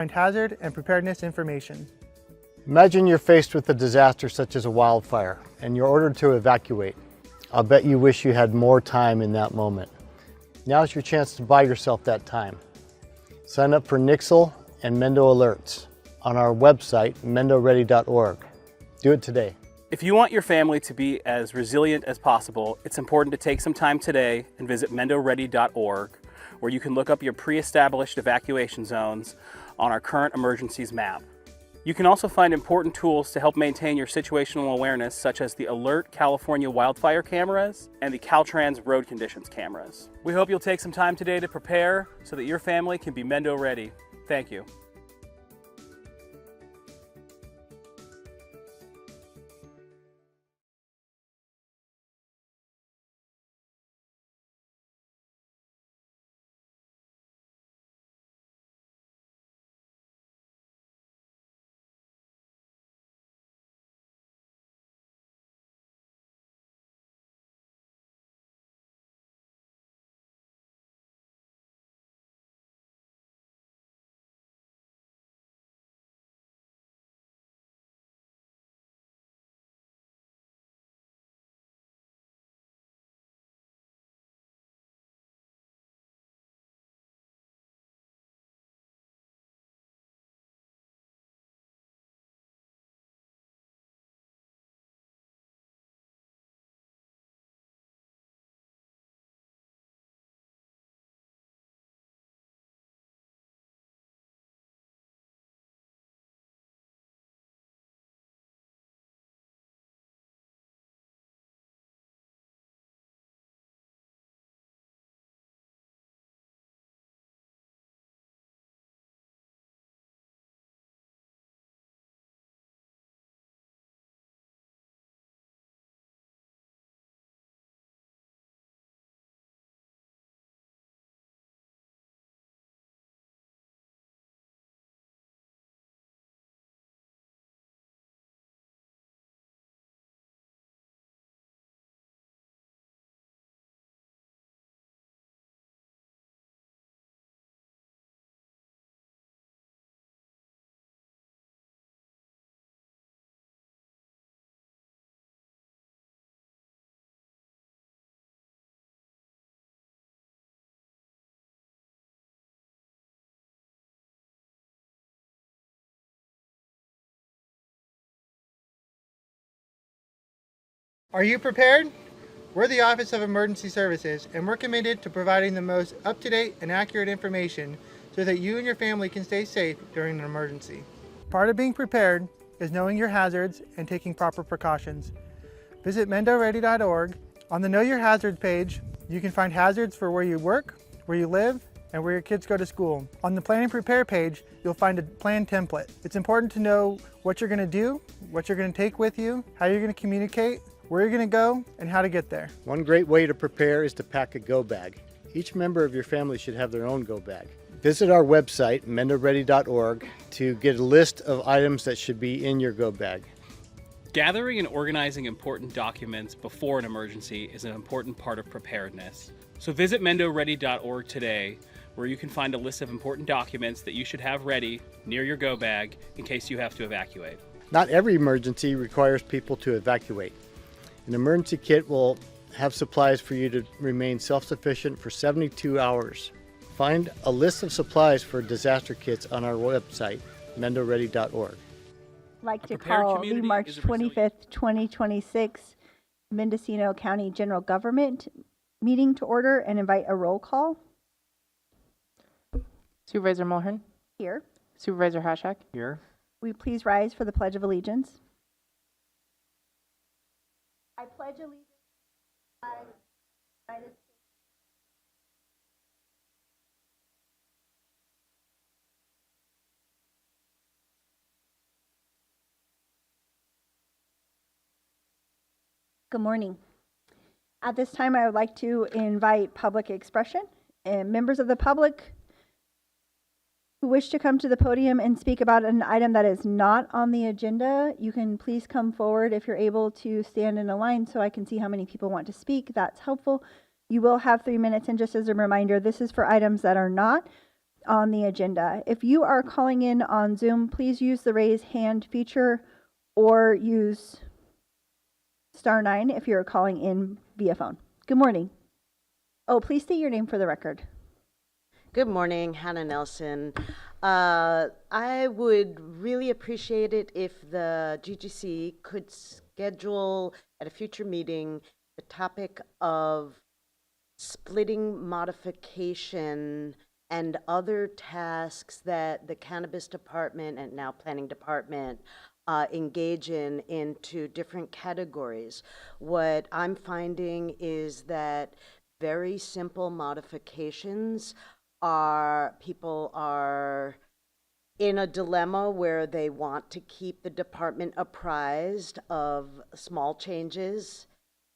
Find hazard and preparedness information. Imagine you're faced with a disaster such as a wildfire and you're ordered to evacuate. I'll bet you wish you had more time in that moment. Now's your chance to buy yourself that time. Sign up for Nixle and Mendo Alerts on our website, mendoready.org. Do it today. If you want your family to be as resilient as possible, it's important to take some time today and visit mendoready.org, where you can look up your pre-established evacuation zones on our current emergencies map. You can also find important tools to help maintain your situational awareness, such as the Alert California wildfire cameras and the Caltrans road conditions cameras. We hope you'll take some time today to prepare so that your family can be Mendo ready. Thank you. Are you prepared? We're the Office of Emergency Services, and we're committed to providing the most up-to-date and accurate information so that you and your family can stay safe during an emergency. Part of being prepared is knowing your hazards and taking proper precautions. Visit mendoready.org. On the Know Your Hazards page, you can find hazards for where you work, where you live, and where your kids go to school. On the Plan and Prepare page, you'll find a plan template. It's important to know what you're going to do, what you're going to take with you, how you're going to communicate, where you're going to go, and how to get there. One great way to prepare is to pack a go bag. Each member of your family should have their own go bag. Visit our website, mendoready.org, to get a list of items that should be in your go bag. Gathering and organizing important documents before an emergency is an important part of preparedness. So visit mendoready.org today, where you can find a list of important documents that you should have ready near your go bag in case you have to evacuate. Not every emergency requires people to evacuate. An emergency kit will have supplies for you to remain self-sufficient for 72 hours. Find a list of supplies for disaster kits on our website, mendoready.org. I'd like to call the March 25th, 2026 Mendocino County General Government meeting to order and invite a roll call. Supervisor Mulhern. Here. Supervisor Hashak. Here. Will you please rise for the Pledge of Allegiance? I pledge allegiance to the United States. Good morning. At this time, I would like to invite public expression and members of the public who wish to come to the podium and speak about an item that is not on the agenda. You can please come forward if you're able to stand in a line so I can see how many people want to speak. That's helpful. You will have 3 minutes, and just as a reminder, this is for items that are not on the agenda. If you are calling in on Zoom, please use the raise hand feature or use *9 if you're calling in via phone. Good morning. Oh, please state your name for the record. Good morning, Hannah Nelson. I would really appreciate it if the GGC could schedule at a future meeting the topic of splitting modification and other tasks that the Cannabis Department and now Planning Department engage in into different categories. What I'm finding is that very simple modifications people are in a dilemma where they want to keep the department apprised of small changes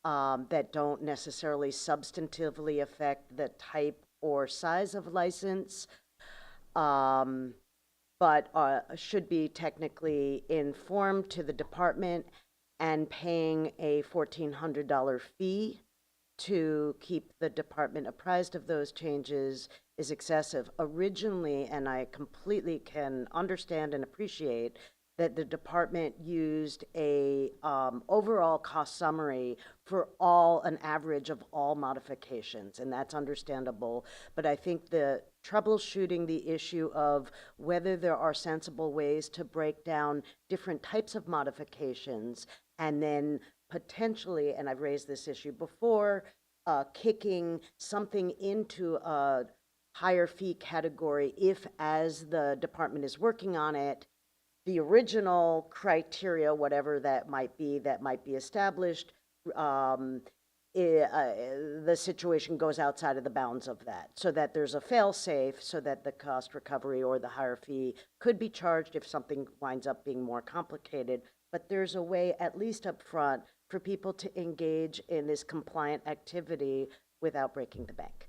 that don't necessarily substantively affect the type or size of license, but should be technically informed to the department and paying a $1,400 fee to keep the department apprised of those changes is excessive. Originally, and I completely can understand and appreciate that the department used a overall cost summary for an average of all modifications, and that's understandable. But I think the troubleshooting the issue of whether there are sensible ways to break down different types of modifications and then potentially, and I've raised this issue before, kicking something into a higher fee category if, as the department is working on it, the original criteria, whatever that might be established, the situation goes outside of the bounds of that, so that there's a fail-safe, so that the cost recovery or the higher fee could be charged if something winds up being more complicated. But there's a way, at least up front, for people to engage in this compliant activity without breaking the bank.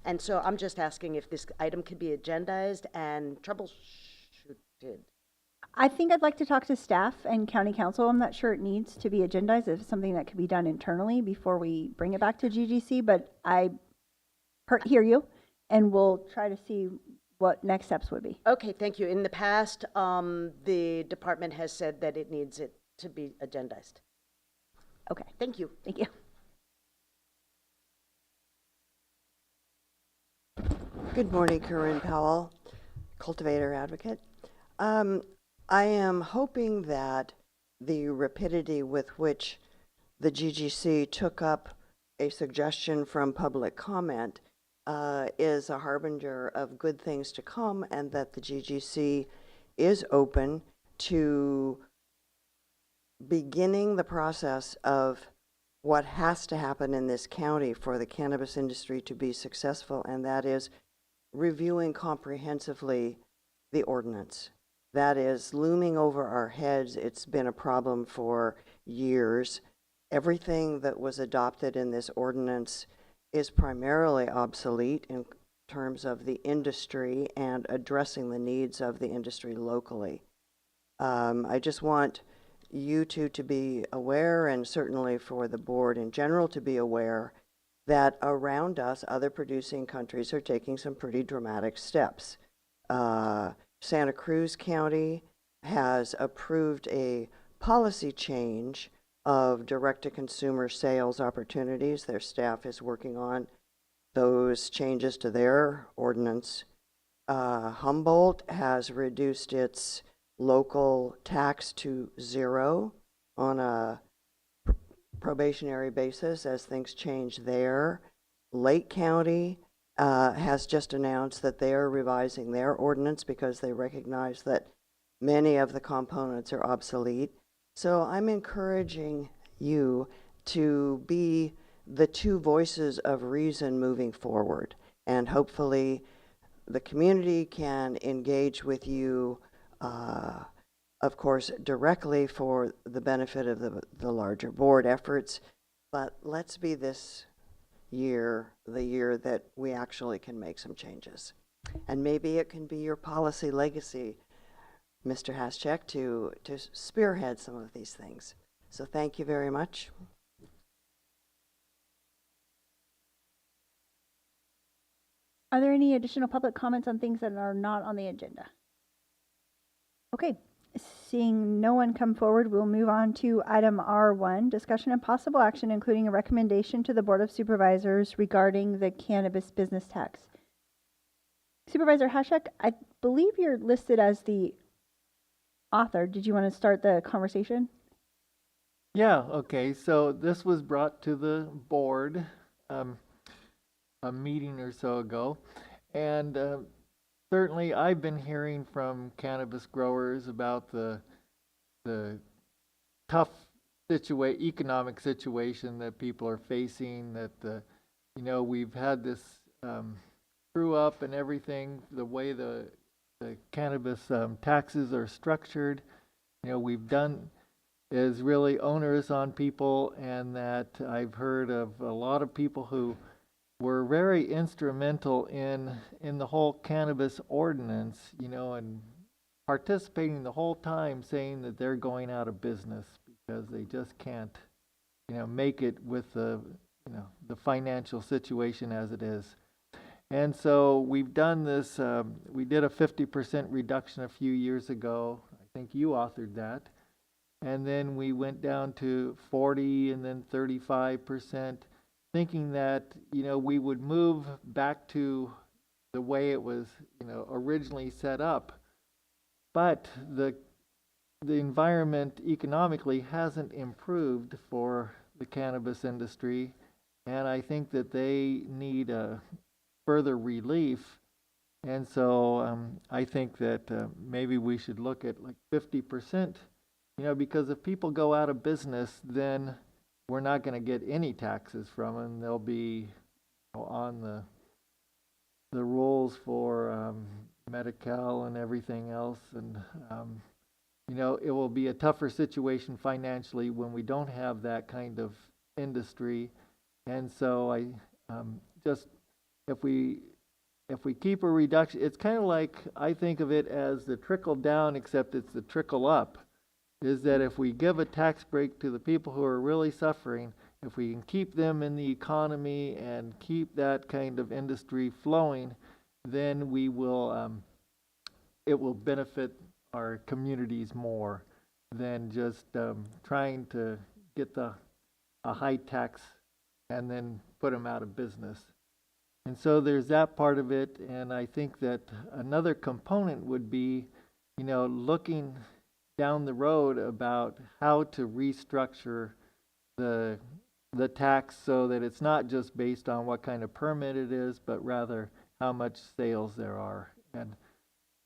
And so I'm just asking if this item could be agendized and troubleshooted. I think I'd like to talk to staff and county council. I'm not sure it needs to be agendized. If it's something that could be done internally before we bring it back to GGC, but I hear you, and we'll try to see what next steps would be. Okay, thank you. In the past, the department has said that it needs it to be agendized. Okay. Thank you. Thank you. Good morning, Corinne Powell, cultivator advocate. I am hoping that the rapidity with which the GGC took up a suggestion from public comment is a harbinger of good things to come, and that the GGC is open to beginning the process of what has to happen in this county for the cannabis industry to be successful, and that is reviewing comprehensively the ordinance. That is looming over our heads. It's been a problem for years. Everything that was adopted in this ordinance is primarily obsolete in terms of the industry and addressing the needs of the industry locally. I just want you two to be aware, and certainly for the board in general to be aware, that around us, other producing countries are taking some pretty dramatic steps. Santa Cruz County has approved a policy change of direct-to-consumer sales opportunities. Their staff is working on those changes to their ordinance. Humboldt has reduced its local tax to 0 on a probationary basis as things change there. Lake County has just announced that they are revising their ordinance because they recognize that many of the components are obsolete. So I'm encouraging you to be the two voices of reason moving forward, and hopefully the community can engage with you, of course, directly for the benefit of the larger board efforts. But let's be this year the year that we actually can make some changes. And maybe it can be your policy legacy, Mr. Haschek, to spearhead some of these things. So thank you very much. Are there any additional public comments on things that are not on the agenda? Okay, seeing no one come forward, we'll move on to item R1, discussion and possible action, including a recommendation to the Board of Supervisors regarding the cannabis business tax. Supervisor Hashek, I believe you're listed as the author. Did you want to start the conversation? Yeah, okay, so this was brought to the board a meeting or so ago, and certainly I've been hearing from cannabis growers about the tough economic situation that people are facing, that we've had this screw up and everything, the way the cannabis taxes are structured, we've done is really onerous on people, and that I've heard of a lot of people who were very instrumental in the whole cannabis ordinance, and participating the whole time, saying that they're going out of business because they just can't, make it with the financial situation as it is. And so we've done this, we did a 50% reduction a few years ago. I think you authored that. And then we went down to 40 and then 35%, thinking that, we would move back to the way it was, originally set up. But the environment economically hasn't improved for the cannabis industry, and I think that they need a further relief. And so I think that maybe we should look at like 50%. Because if people go out of business, then we're not going to get any taxes from them. They'll be on the rules for Medi-Cal and everything else. And, it will be a tougher situation financially when we don't have that kind of industry. And so I just, if we keep a reduction, it's kind of like, I think of it as the trickle down, except it's the trickle up. Is that if we give a tax break to the people who are really suffering, if we can keep them in the economy and keep that kind of industry flowing, then we will, it will benefit our communities more than just trying to get a high tax and then put them out of business. And so there's that part of it, and I think that another component would be, looking down the road about how to restructure the tax so that it's not just based on what kind of permit it is, but rather how much sales there are. And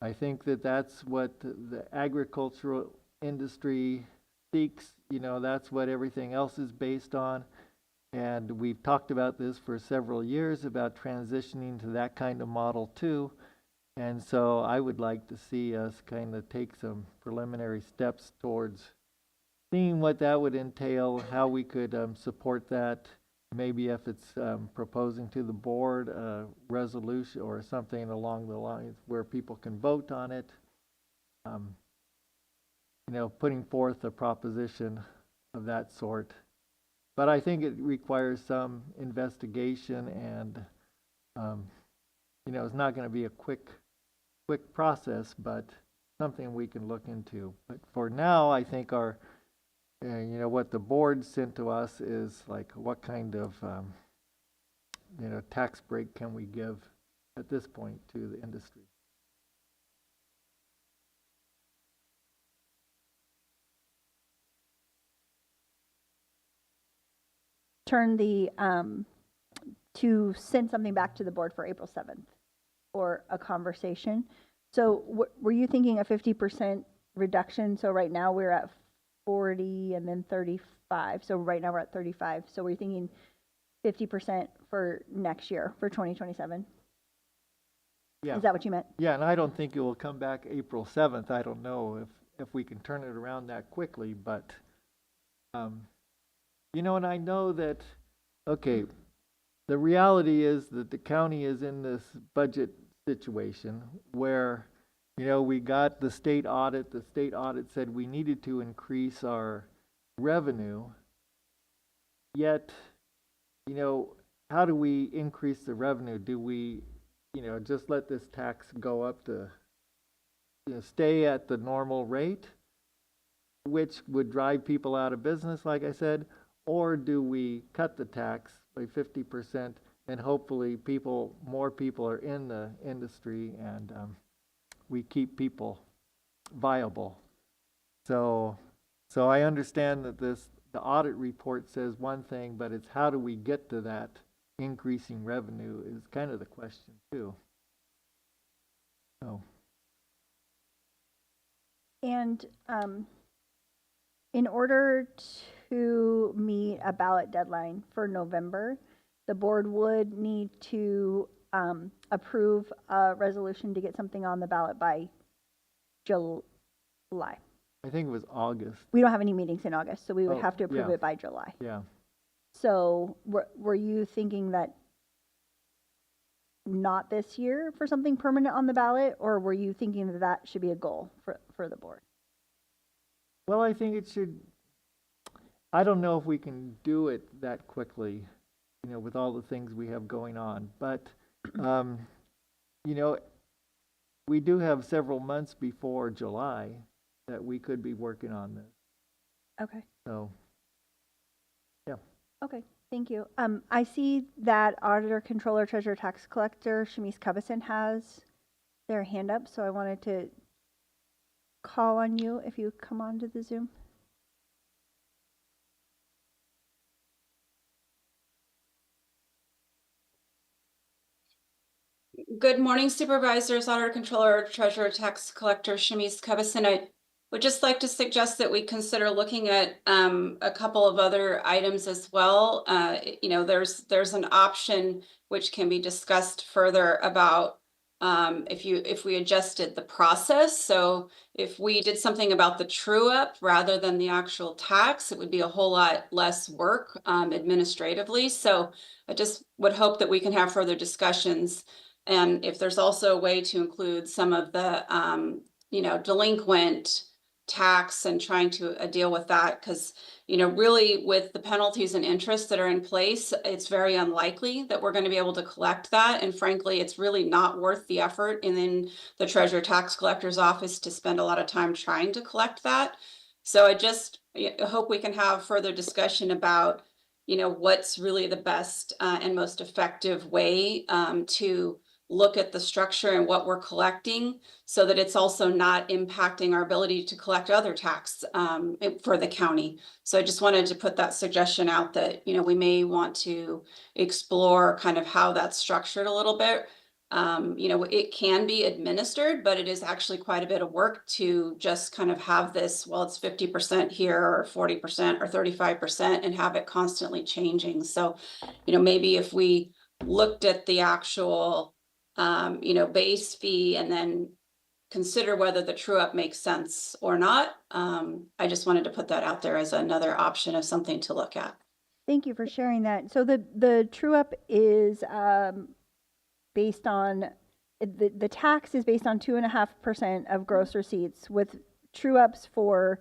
I think that that's what the agricultural industry seeks. That's what everything else is based on. And we've talked about this for several years, about transitioning to that kind of model too. And so I would like to see us kind of take some preliminary steps towards seeing what that would entail, how we could support that. Maybe if it's proposing to the board a resolution or something along the lines where people can vote on it. Putting forth a proposition of that sort. But I think it requires some investigation, and it's not going to be a quick process, but something we can look into. But for now, I think our, what the board sent to us is like, what kind of, tax break can we give at this point to the industry? Turn the, to send something back to the board for April 7th or a conversation. So were you thinking a 50% reduction? So right now we're at 40 and then 35. So right now we're at 35. So we're thinking 50% for next year, for 2027? Yeah. Is that what you meant? Yeah, and I don't think it will come back April 7th. I don't know if we can turn it around that quickly, but and I know that, okay, the reality is that the county is in this budget situation where, we got the state audit. The state audit said we needed to increase our revenue. Yet, how do we increase the revenue? Do we just let this tax go up to, stay at the normal rate, which would drive people out of business, like I said, or do we cut the tax by 50% and hopefully more people are in the industry and we keep people viable. So I understand that the audit report says one thing, but it's how do we get to that increasing revenue is kind of the question too. So. And in order to meet a ballot deadline for November, the board would need to approve a resolution to get something on the ballot by July. I think it was August. We don't have any meetings in August, so we would have to approve yeah. it by July. Yeah. So were you thinking that not this year for something permanent on the ballot, or were you thinking that that should be a goal for the board? Well, I think it should. I don't know if we can do it that quickly, with all the things we have going on. But, we do have several months before July that we could be working on this. Okay. So, yeah. Okay. Thank you. I see that Auditor, Controller, Treasurer, Tax Collector, Shamice Covison has their hand up, so I wanted to call on you if you come onto the Zoom. Good morning, Supervisors, Auditor, Controller, Treasurer, Tax Collector, Shamice Covison. I would just like to suggest that we consider looking at a couple of other items as well. There's an option which can be discussed further about if we adjusted the process. So if we did something about the true up rather than the actual tax, it would be a whole lot less work administratively. So I just would hope that we can have further discussions. And if there's also a way to include some of the, delinquent tax and trying to deal with that, because, really with the penalties and interest that are in place, it's very unlikely that we're going to be able to collect that. And frankly, it's really not worth the effort in the Treasurer Tax Collector's office to spend a lot of time trying to collect that. So I just hope we can have further discussion about, what's really the best and most effective way to look at the structure and what we're collecting so that it's also not impacting our ability to collect other tax for the county. So I just wanted to put that suggestion out that, we may want to explore kind of how that's structured a little bit. It can be administered, but it is actually quite a bit of work to just kind of have this, well, it's 50% here or 40% or 35% and have it constantly changing. So, maybe if we looked at the actual base fee and then consider whether the true up makes sense or not. I just wanted to put that out there as another option of something to look at. Thank you for sharing that. So the true up is based on, the tax is based on 2.5% of gross receipts, with true ups for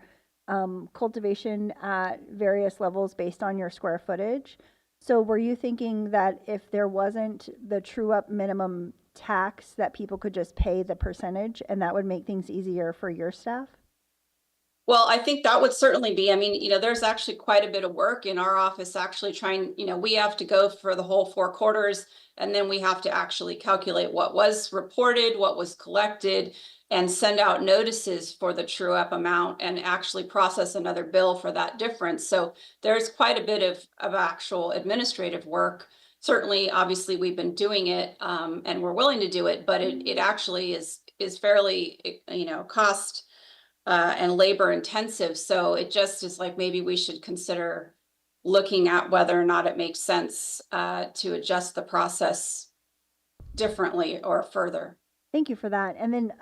cultivation at various levels based on your square footage. So were you thinking that if there wasn't the true up minimum tax, that people could just pay the percentage and that would make things easier for your staff? Well, I think that would certainly be, there's actually quite a bit of work in our office actually trying, we have to go for the whole 4 quarters and then we have to actually calculate what was reported, what was collected, and send out notices for the true up amount and actually process another bill for that difference. So there's quite a bit of actual administrative work. Certainly, obviously, we've been doing it and we're willing to do it, but it actually is fairly, cost and labor intensive. So it just is like maybe we should consider looking at whether or not it makes sense to adjust the process differently or further. Thank you for that. And then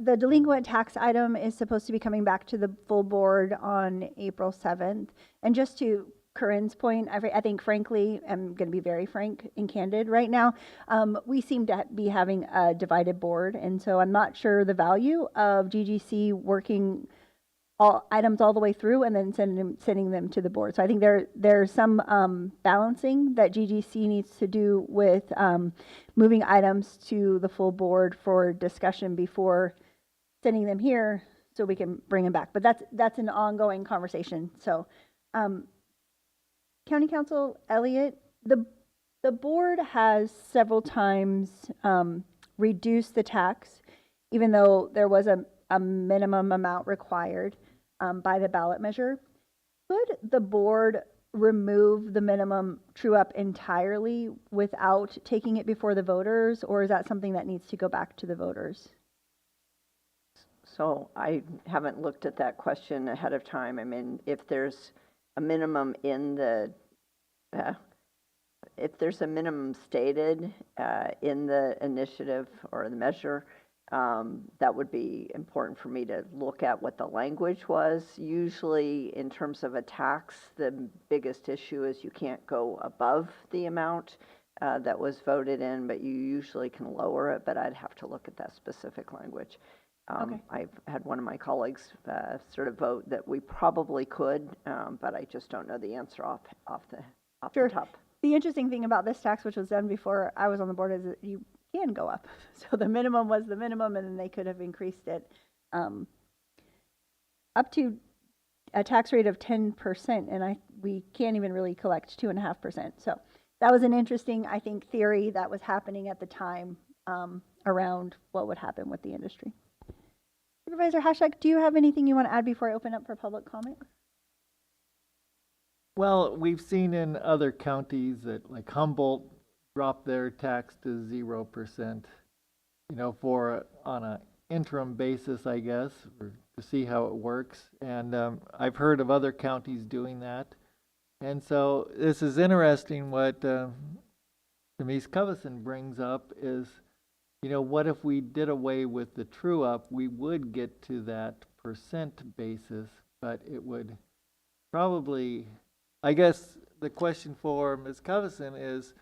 the delinquent tax item is supposed to be coming back to the full board on April 7th. And just to Corinne's point, I think, frankly, I'm going to be very frank and candid right now. We seem to be having a divided board. And so I'm not sure the value of GGC working all items all the way through and then sending them to the board. So I think there's some balancing that GGC needs to do with moving items to the full board for discussion before sending them here so we can bring them back. But that's an ongoing conversation. So County Council Elliott, the board has several times reduced the tax, even though there was a minimum amount required by the ballot measure. Could the board remove the minimum true up entirely without taking it before the voters, or is that something that needs to go back to the voters? So I haven't looked at that question ahead of time. I mean, if there's a minimum in the, if there's a minimum stated in the initiative or the measure, that would be important for me to look at what the language was. Usually in terms of a tax, the biggest issue is you can't go above the amount that was voted in, but you usually can lower it, but I'd have to look at that specific language. Okay. I've had one of my colleagues sort of vote that we probably could, but I just don't know the answer off Sure. the top. The interesting thing about this tax, which was done before I was on the board, is that you can go up. So the minimum was the minimum, and then they could have increased it up to a tax rate of 10%, and we can't even really collect 2.5%. So that was an interesting, I think, theory that was happening at the time around what would happen with the industry. Supervisor Hashak, do you have anything you want to add before I open up for public comment? Well, we've seen in other counties that like Humboldt dropped their tax to 0%, you know, on an interim basis, I guess, or to see how it works. And I've heard of other counties doing that. And so this is interesting what Denise Covison brings up is, you know, what if we did away with the true up? We would get to that percent basis, but it would probably, I guess the question for Ms. Covison is,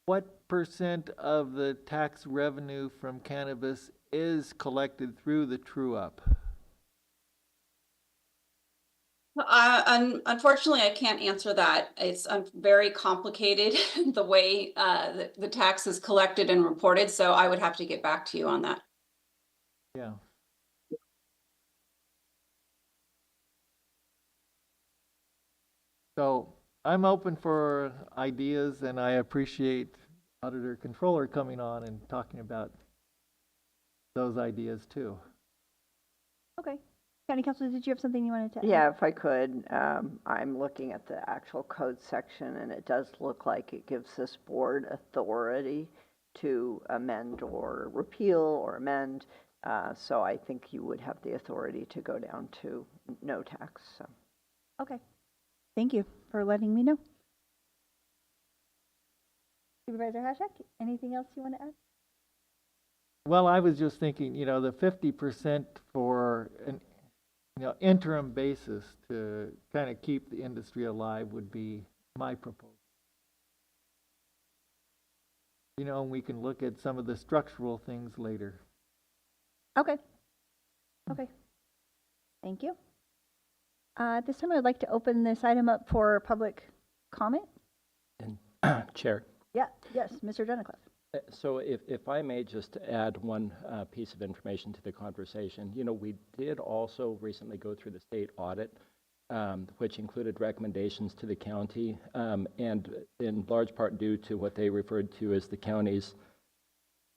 what percent of the tax revenue from cannabis is collected through the true up? Unfortunately, I can't answer that. It's very complicated the way the tax is collected and reported, so I would have to get back to you on that. Yeah. So I'm open for ideas, and I appreciate Auditor Controller coming on and talking about those ideas too. Okay. County Councilor, did you have something you wanted to add? Yeah, if I could, I'm looking at the actual code section, and it does look like it gives this board authority to amend or repeal or amend. So I think you would have the authority to go down to no tax. So. Okay. Thank you for letting me know. Supervisor Hashak, anything else you want to add? Well, I was just thinking, you know, the 50% for an interim basis to kind of keep the industry alive would be my proposal. You know, and we can look at some of the structural things later. Okay. Okay. Thank you. At this time, I'd like to open this item up for public comment. And Chair. Yeah. Yes, Mr. Dunnicliff. So if I may just add one piece of information to the conversation, you know, we did also recently go through the state audit, which included recommendations to the county, and in large part due to what they referred to as the county's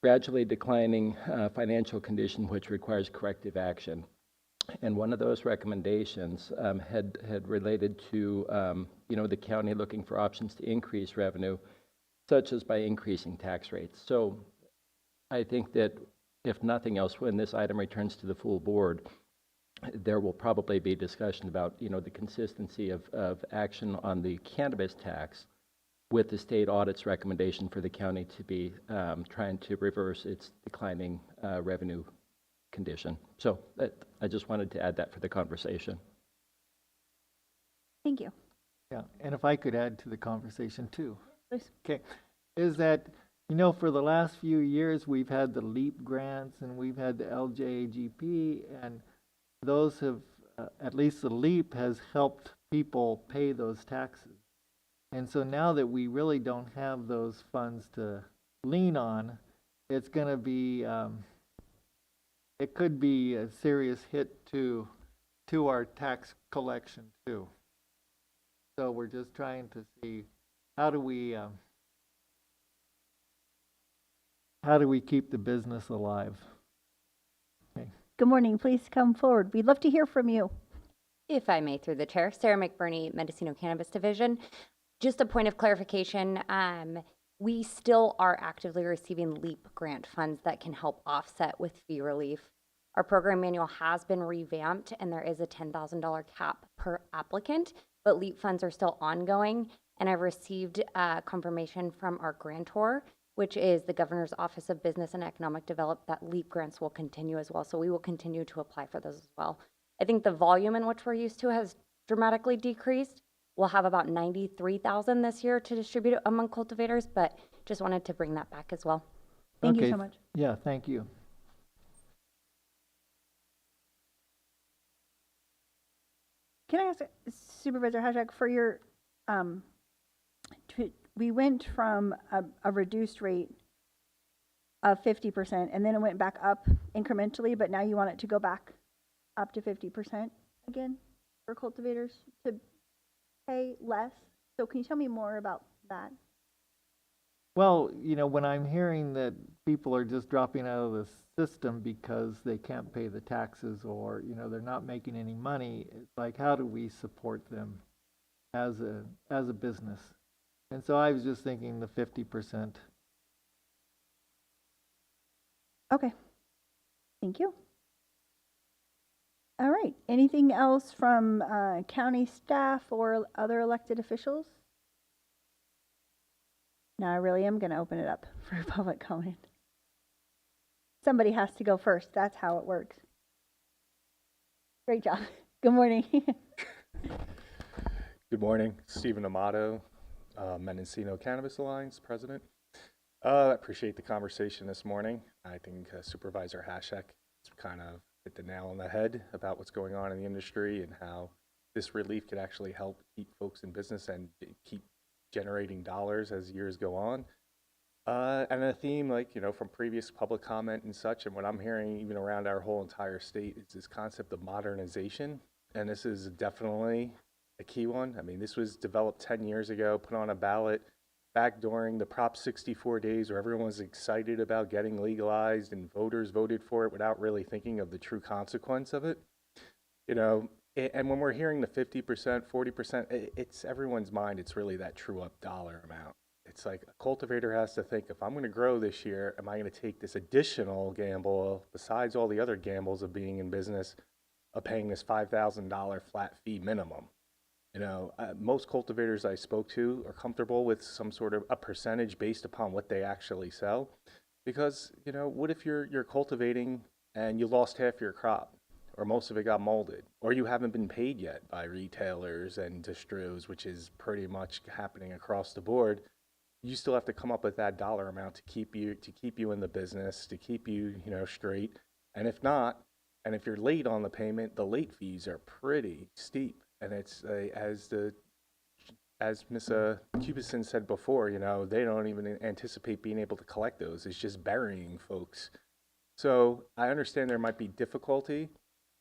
gradually declining financial condition, which requires corrective action. And one of those recommendations had related to, you know, the county looking for options to increase revenue, such as by increasing tax rates. So I think that if nothing else, when this item returns to the full board, there will probably be discussion about, you know, the consistency of action on the cannabis tax with the state audit's recommendation for the county to be trying to reverse its declining revenue condition. So I just wanted to add that for the conversation. Thank you. Yeah, and if I could add to the conversation too. Please. Okay, is that, you know, for the last few years, we've had the LEAP grants and we've had the LJAGP, and those have at least the LEAP has helped people pay those taxes. And so now that we really don't have those funds to lean on, it's going to be, it could be a serious hit to our tax collection too. So we're just trying to see how do we keep the business alive? Okay. Good morning. Please come forward. We'd love to hear from you. If I may, through the chair, Sarah McBurney, Mendocino Cannabis Division. Just a point of clarification, we still are actively receiving LEAP grant funds that can help offset with fee relief. Our program manual has been revamped and there is a $10,000 cap per applicant, but LEAP funds are still ongoing. And I've received confirmation from our grantor, which is the Governor's Office of Business and Economic Development, that LEAP grants will continue as well. So we will continue to apply for those as well. I think the volume in which we're used to has dramatically decreased. We'll have about 93,000 this year to distribute among cultivators, but just wanted to bring that back as well. Thank you so much. Yeah, thank you. Can I ask Supervisor Hashak for your, we went from a reduced rate of 50% and then it went back up incrementally, but now you want it to go back up to 50% again for cultivators to pay less. So can you tell me more about that? Well, when I'm hearing that people are just dropping out of the system because they can't pay the taxes or, they're not making any money, it's like, how do we support them as a business? And so I was just thinking the 50%. Okay. Thank you. All right. Anything else from county staff or other elected officials? Now I really am going to open it up for public comment. Somebody has to go first. That's how it works. Great job. Good morning. Good morning. Stephen Amato, Mendocino Cannabis Alliance President. I appreciate the conversation this morning. I think Supervisor Hashak kind of hit the nail on the head about what's going on in the industry and how this relief could actually help keep folks in business and keep generating dollars as years go on. And a theme, from previous public comment and such, and what I'm hearing even around our whole entire state, is this concept of modernization. And this is definitely a key one. I mean, this was developed 10 years ago, put on a ballot back during the Prop 64 days where everyone was excited about getting legalized and voters voted for it without really thinking of the true consequence of it. And when we're hearing the 50%, 40%, it's everyone's mind. It's really that true up dollar amount. It's like a cultivator has to think, if I'm going to grow this year, am I going to take this additional gamble besides all the other gambles of being in business of paying this $5,000 flat fee minimum? Most cultivators I spoke to are comfortable with some sort of a percentage based upon what they actually sell. Because, what if you're cultivating and you lost half your crop? Or most of it got molded, or you haven't been paid yet by retailers and distros, which is pretty much happening across the board. You still have to come up with that dollar amount to keep you in the business, to keep you, straight. And if not, and if you're late on the payment, the late fees are pretty steep. And it's as Ms. Cubison said before, they don't even anticipate being able to collect those. It's just burying folks. So I understand there might be difficulty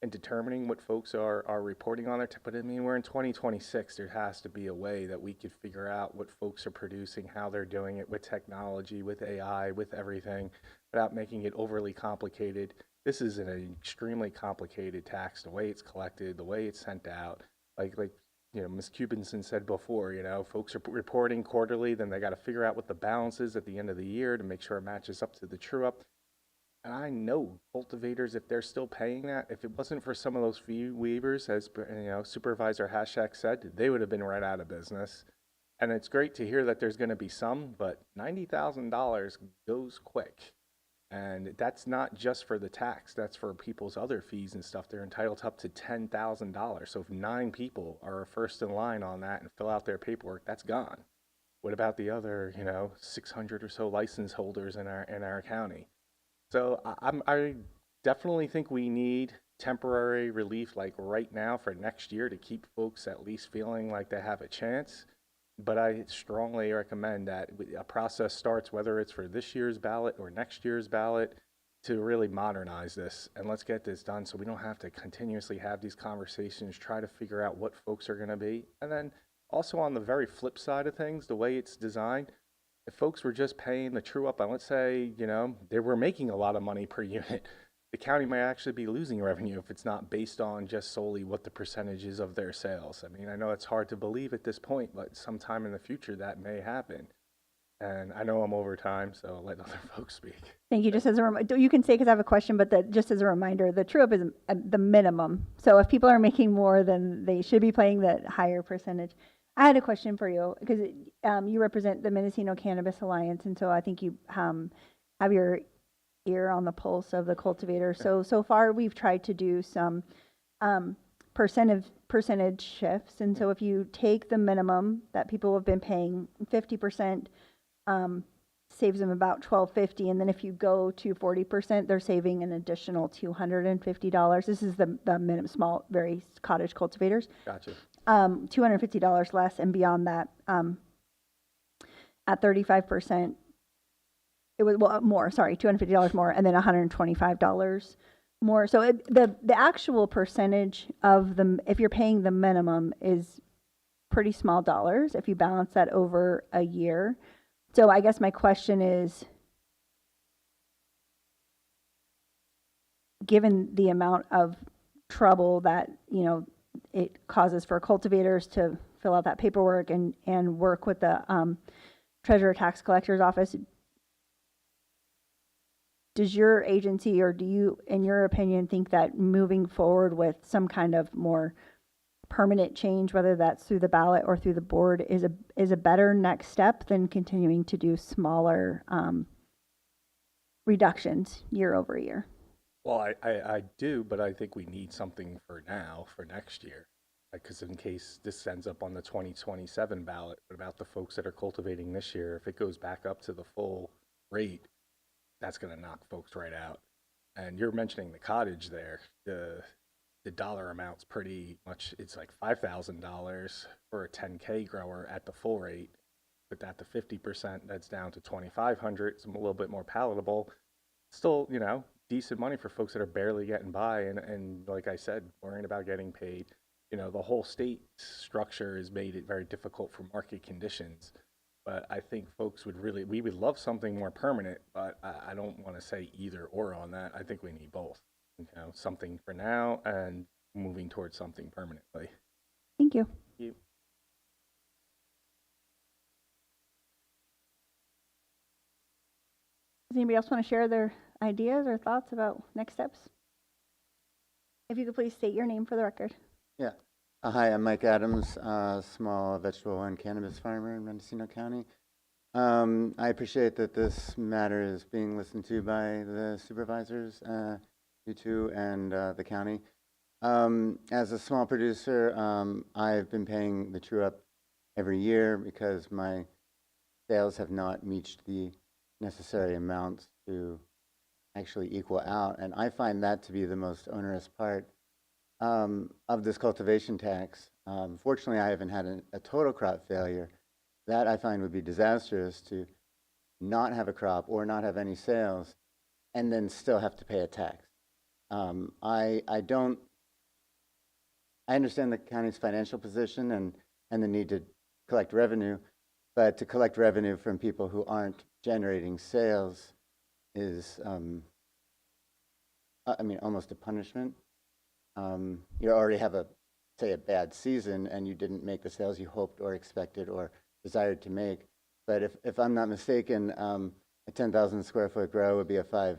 and determining what folks are reporting on their, but I mean, we're in 2026. There has to be a way that we could figure out what folks are producing, how they're doing it with technology, with AI, with everything, without making it overly complicated. This is an extremely complicated tax, the way it's collected, the way it's sent out. Like Ms. Cubinson said before, folks are reporting quarterly, then they got to figure out what the balance is at the end of the year to make sure it matches up to the true up. And I know cultivators, if they're still paying that, if it wasn't for some of those fee waivers, as Supervisor Hashak said, they would have been right out of business. And it's great to hear that there's going to be some, but $90,000 goes quick. And that's not just for the tax, that's for people's other fees and stuff. They're entitled to up to $10,000. So if 9 people are first in line on that and fill out their paperwork, that's gone. What about the other, 600 or so license holders in our county? So I definitely think we need temporary relief like right now for next year to keep folks at least feeling like they have a chance. But I strongly recommend that a process starts, whether it's for this year's ballot or next year's ballot, to really modernize this. And let's get this done so we don't have to continuously have these conversations, try to figure out what folks are going to be. And then also on the very flip side of things, the way it's designed, if folks were just paying the true up, and let's say, you know, they were making a lot of money per unit, the county might actually be losing revenue if it's not based on just solely what the percentage is of their sales. I mean, I know it's hard to believe at this point, but sometime in the future that may happen. And I know I'm over time, so I'll let other folks speak. Thank you. Just as a reminder, you can say because I have a question, but just as a reminder, the true up is the minimum. So if people are making more, then they should be paying that higher percentage. I had a question for you because you represent the Mendocino Cannabis Alliance, and so I think you have your ear on the pulse of the cultivator. So far we've tried to do some percentage shifts, and so if you take the minimum that people have been paying, 50% saves them about $1,250, and then if you go to 40%, they're saving an additional $250. This is the minimum, small, very cottage cultivators. Gotcha. $250 less, and beyond that, at 35%, it was more. Sorry, $250 more, and then $125 more. So the actual percentage of if you're paying the minimum, is pretty small dollars if you balance that over a year. So I guess my question is, given the amount of trouble that, you know, it causes for cultivators to fill out that paperwork and work with the Treasurer Tax Collector's Office, does your agency, or do you, in your opinion, think that moving forward with some kind of more permanent change, whether that's through the ballot or through the board, is a better next step than continuing to do smaller reductions year over year? Well, I do, but I think we need something for now, for next year. Because in case this ends up on the 2027 ballot, what about the folks that are cultivating this year? If it goes back up to the full rate, that's going to knock folks right out. And you're mentioning the cottage there. The dollar amount's pretty much, it's like $5,000 for a 10K grower at the full rate. Put that to 50%, that's down to $2,500. It's a little bit more palatable. Still, you know, decent money for folks that are barely getting by. And like I said, worrying about getting paid. You know, the whole state structure has made it very difficult for market conditions. But I think folks we would love something more permanent, but I don't want to say either or on that. I think we need both. You know, something for now and moving towards something permanently. Thank you. Thank you. Does anybody else want to share their ideas or thoughts about next steps? If you could please state your name for the record. Yeah. Hi, I'm Mike Adams, small vegetable and cannabis farmer in Mendocino County. I appreciate that this matter is being listened to by the supervisors, you two, and the county. As a small producer, I've been paying the true up every year because my sales have not reached the necessary amounts to actually equal out, and I find that to be the most onerous part of this cultivation tax. Fortunately, I haven't had a total crop failure. That I find would be disastrous, to not have a crop or not have any sales and then still have to pay a tax. I understand the county's financial position and the need to collect revenue, but to collect revenue from people who aren't generating sales is, I mean, almost a punishment. You already have say a bad season and you didn't make the sales you hoped or expected or desired to make. But if I'm not mistaken, a 10,000 square foot grow would be a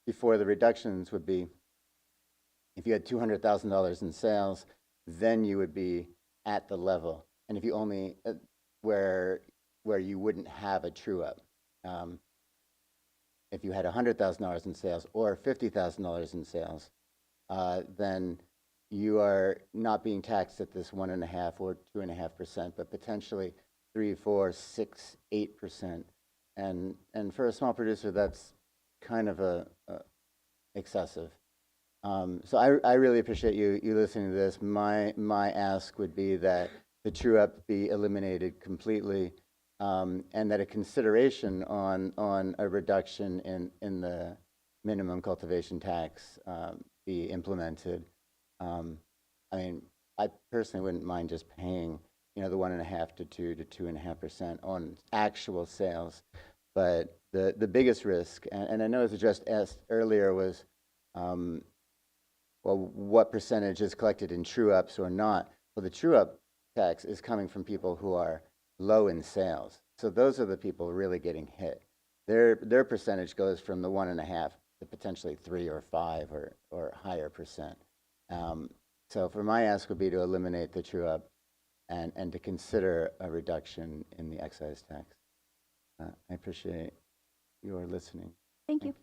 before the reductions would be, if you had $200,000 in sales, then you would be at the level. And if you only, where you wouldn't have a true up. If you had $100,000 in sales or $50,000 in sales, then you are not being taxed at this 1.5% or 2.5%, but potentially 3%, 4%, 6%, 8%. And for a small producer, that's kind of excessive. So I really appreciate you listening to this. My ask would be that the true up be eliminated completely, and that a consideration on a reduction in the minimum cultivation tax be implemented. I mean, I personally wouldn't mind just paying, the 1.5 to 2 to 2.5% on actual sales, but the biggest risk, and I know it was asked earlier, was well, what percentage is collected in true ups or not? Well, the true up tax is coming from people who are low in sales, so those are the people really getting hit. Their percentage goes from the 1.5 to potentially 3 or 5 or higher percent. So for my ask would be to eliminate the true up and to consider a reduction in the excise tax. I appreciate your listening. Thank you.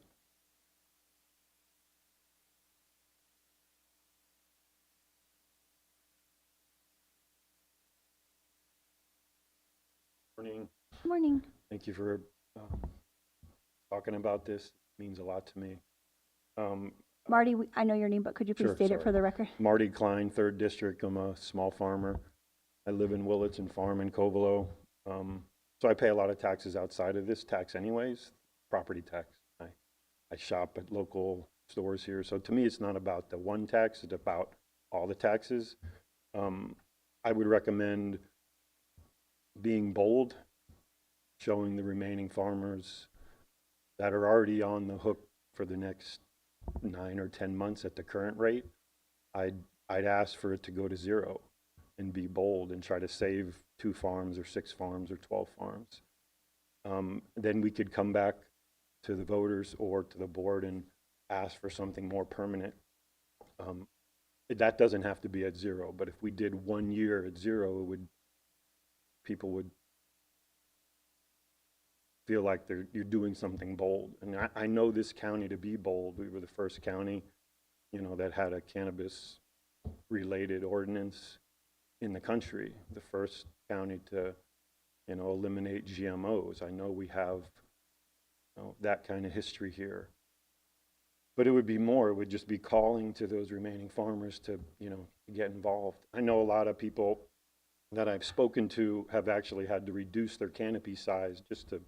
Morning. Good morning. Thank you for talking about this. It means a lot to me. Marty, I know your name, but could you please Sure, state it sorry. for the record? Marty Klein, 3rd District. I'm a small farmer. I live in Willits and farm in Covelo. So I pay a lot of taxes outside of this tax anyways, property tax. I shop at local stores here. So to me, it's not about the one tax, it's about all the taxes. I would recommend being bold, showing the remaining farmers that are already on the hook for the next 9 or 10 months at the current rate. I'd ask for it to go to 0 and be bold and try to save 2 farms or 6 farms or 12 farms. Then we could come back to the voters or to the board and ask for something more permanent. That doesn't have to be at 0, but if we did 1 year at 0, people would feel like you're doing something bold. And I know this county to be bold. We were the first county, that had a cannabis related ordinance in the country, the first county to, eliminate GMOs. I know we have that kind of history here. But it would be more, it would just be calling to those remaining farmers to, get involved. I know a lot of people that I've spoken to have actually had to reduce their canopy size just to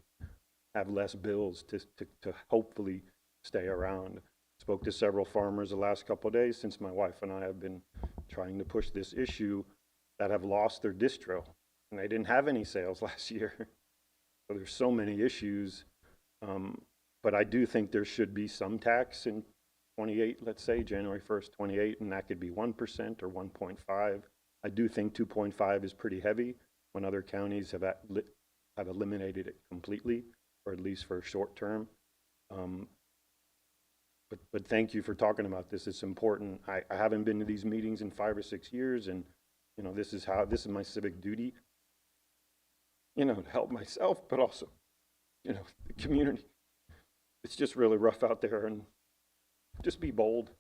have less bills to hopefully stay around. Spoke to several farmers the last couple of days since my wife and I have been trying to push this issue that have lost their distro, and they didn't have any sales last year. So there's so many issues, but I do think there should be some tax in 28, let's say January 1st, 28, and that could be 1% or 1.5. I do think 2.5 is pretty heavy when other counties have eliminated it completely, or at least for a short term. But thank you for talking about this. It's important. I haven't been to these meetings in 5 or 6 years, and this is my civic duty, to help myself, but also, the community. It's just really rough out there, and just be bold.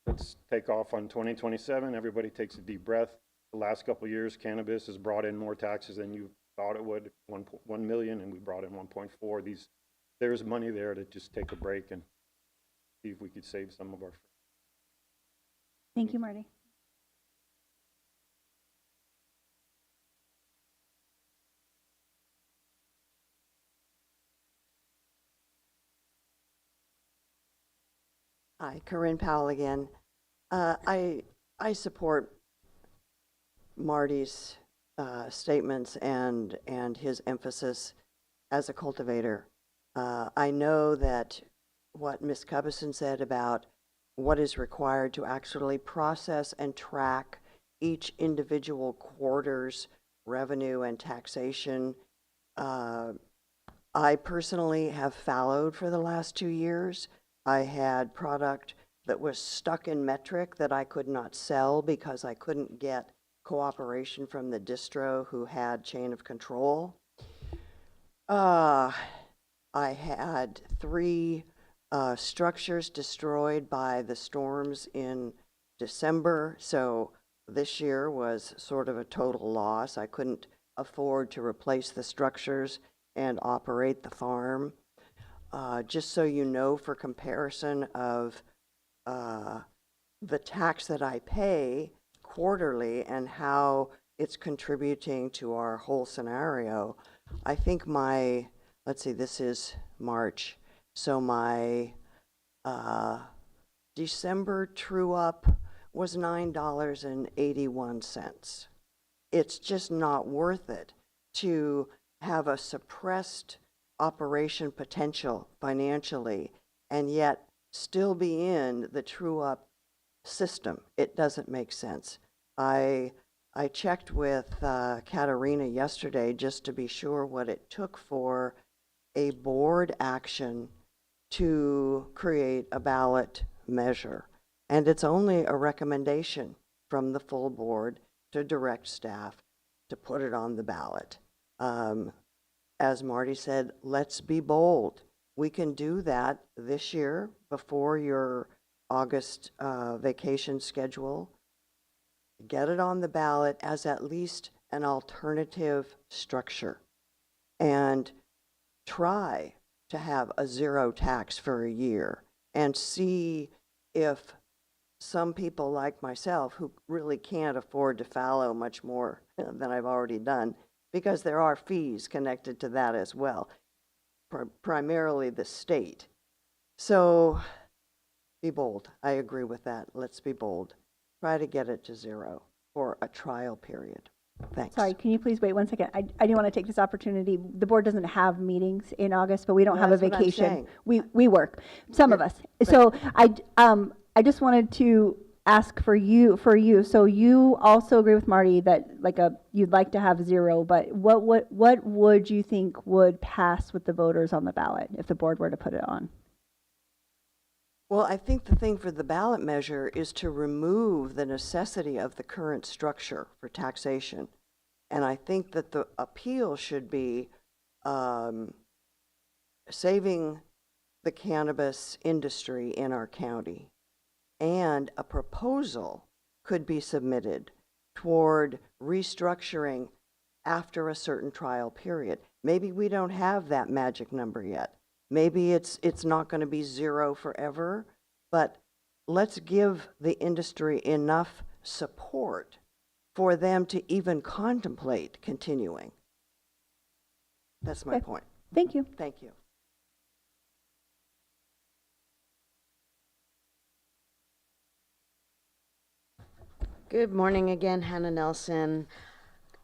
Let's take off on 2027. Everybody takes a deep breath. The last couple of years, cannabis has brought in more taxes than you thought it would, 1 million, and we brought in 1.4. There's money there to just take a break and see if we could save some of our friends. Thank you, Marty. Hi, Corinne Powell again. I support Marty's statements and his emphasis as a cultivator. I know that what Ms. Cubison said about what is required to actually process and track each individual quarter's revenue and taxation. I personally have fallowed for the last 2 years. I had product that was stuck in metric that I could not sell because I couldn't get cooperation from the distro who had chain of control. I had 3 structures destroyed by the storms in December, so this year was sort of a total loss. I couldn't afford to replace the structures and operate the farm. Just so you know, for comparison of the tax that I pay quarterly and how it's contributing to our whole scenario, I think let's see, this is March, so my December true up was $9.81. It's just not worth it to have a suppressed operation potential financially and yet still be in the true up system. It doesn't make sense. I checked with Katarina yesterday just to be sure what it took for a board action to create a ballot measure. And it's only a recommendation from the full board to direct staff to put it on the ballot. As Marty said, let's be bold. We can do that this year before your August vacation schedule. Get it on the ballot as at least an alternative structure and try to have a zero tax for a year and see if some people like myself who really can't afford to fallow much more than I've already done, because there are fees connected to that as well, primarily the state. So be bold. I agree with that. Let's be bold. Try to get it to zero for a trial period. Thanks. Sorry, can you please wait 1 second? I do want to take this opportunity. The board doesn't have meetings in August, but we don't No, have a that's what I'm vacation. saying. We work, some of us. So I just wanted to ask for you. So you also agree with Marty that you'd like to have zero, but what would you think would pass with the voters on the ballot if the board were to put it on? Well, I think the thing for the ballot measure is to remove the necessity of the current structure for taxation. And I think that the appeal should be saving the cannabis industry in our county. And a proposal could be submitted toward restructuring after a certain trial period. Maybe we don't have that magic number yet. Maybe it's not going to be zero forever, but let's give the industry enough support for them to even contemplate continuing. That's my point. Thank you. Thank you. Good morning again, Hannah Nelson.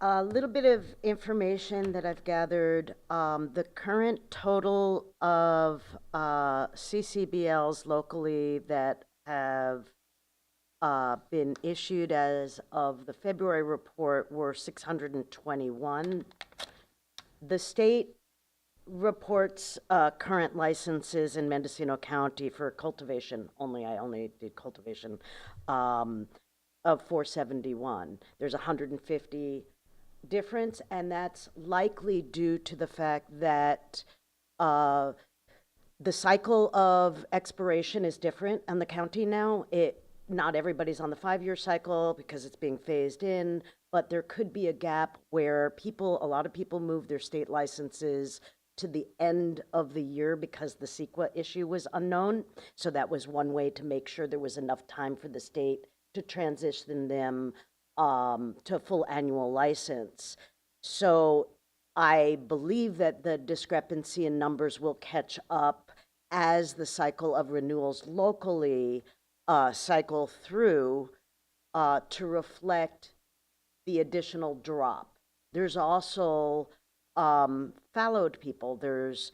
A little bit of information that I've gathered. The current total of CCBLs locally that have been issued as of the February report were 621. The state reports current licenses in Mendocino County for cultivation only. I only did cultivation of 471. There's 150 difference, and that's likely due to the fact that the cycle of expiration is different in the county now. Not everybody's on the 5-year cycle because it's being phased in, but there could be a gap where a lot of people move their state licenses to the end of the year because the CEQA issue was unknown. So that was one way to make sure there was enough time for the state to transition them to full annual license. So I believe that the discrepancy in numbers will catch up as the cycle of renewals locally cycle through to reflect the additional drop. There's also fallowed people. There's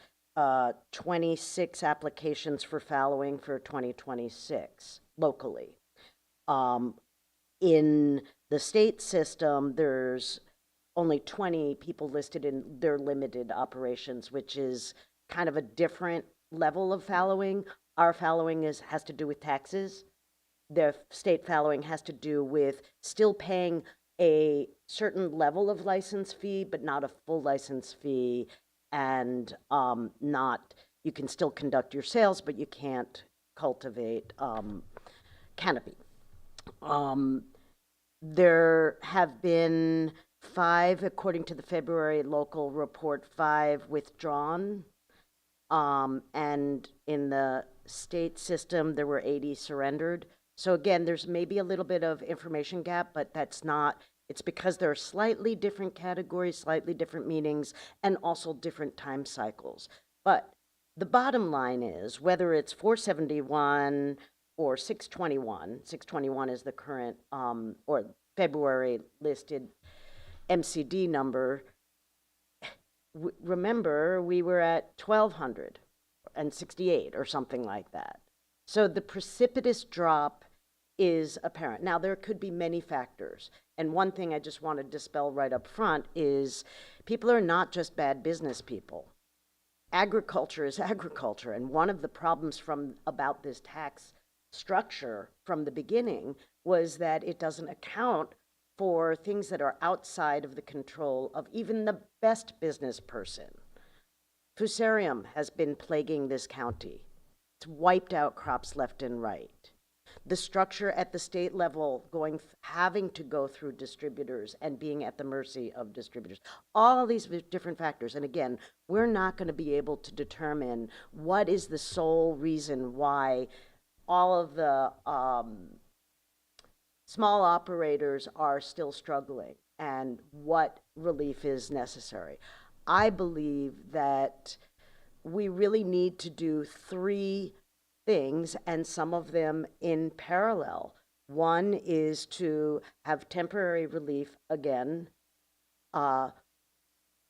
26 applications for fallowing for 2026 locally. In the state system, there's only 20 people listed in their limited operations, which is kind of a different level of fallowing. Our fallowing has to do with taxes. The state fallowing has to do with still paying a certain level of license fee, but not a full license fee, and you can still conduct your sales, but you can't cultivate canopy. There have been 5, according to the February local report, 5 withdrawn. And in the state system, there were 80 surrendered. So again, there's maybe a little bit of information gap, but that's not, it's because there are slightly different categories, slightly different meanings, and also different time cycles. But the bottom line is, whether it's 471 or 621 is the current, or February listed MCD number, remember, we were at 1,268 or something like that. So the precipitous drop is apparent. Now, there could be many factors. And one thing I just want to dispel right up front is people are not just bad business people. Agriculture is agriculture. And one of the problems about this tax structure from the beginning was that it doesn't account for things that are outside of the control of even the best business person. Fusarium has been plaguing this county. It's wiped out crops left and right. The structure at the state level having to go through distributors and being at the mercy of distributors. All these different factors. And again, we're not going to be able to determine what is the sole reason why all of the small operators are still struggling and what relief is necessary. I believe that we really need to do three things, and some of them in parallel. One is to have temporary relief again.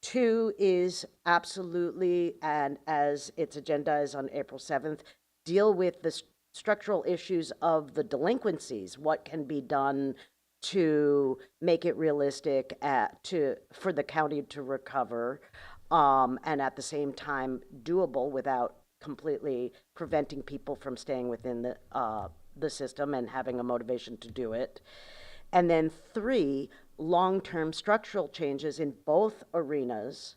Two is absolutely, and as its agenda is on April 7th, deal with the structural issues of the delinquencies. What can be done to make it realistic for the county to recover, and at the same time doable without completely preventing people from staying within the system and having a motivation to do it. And then three, long-term structural changes in both arenas.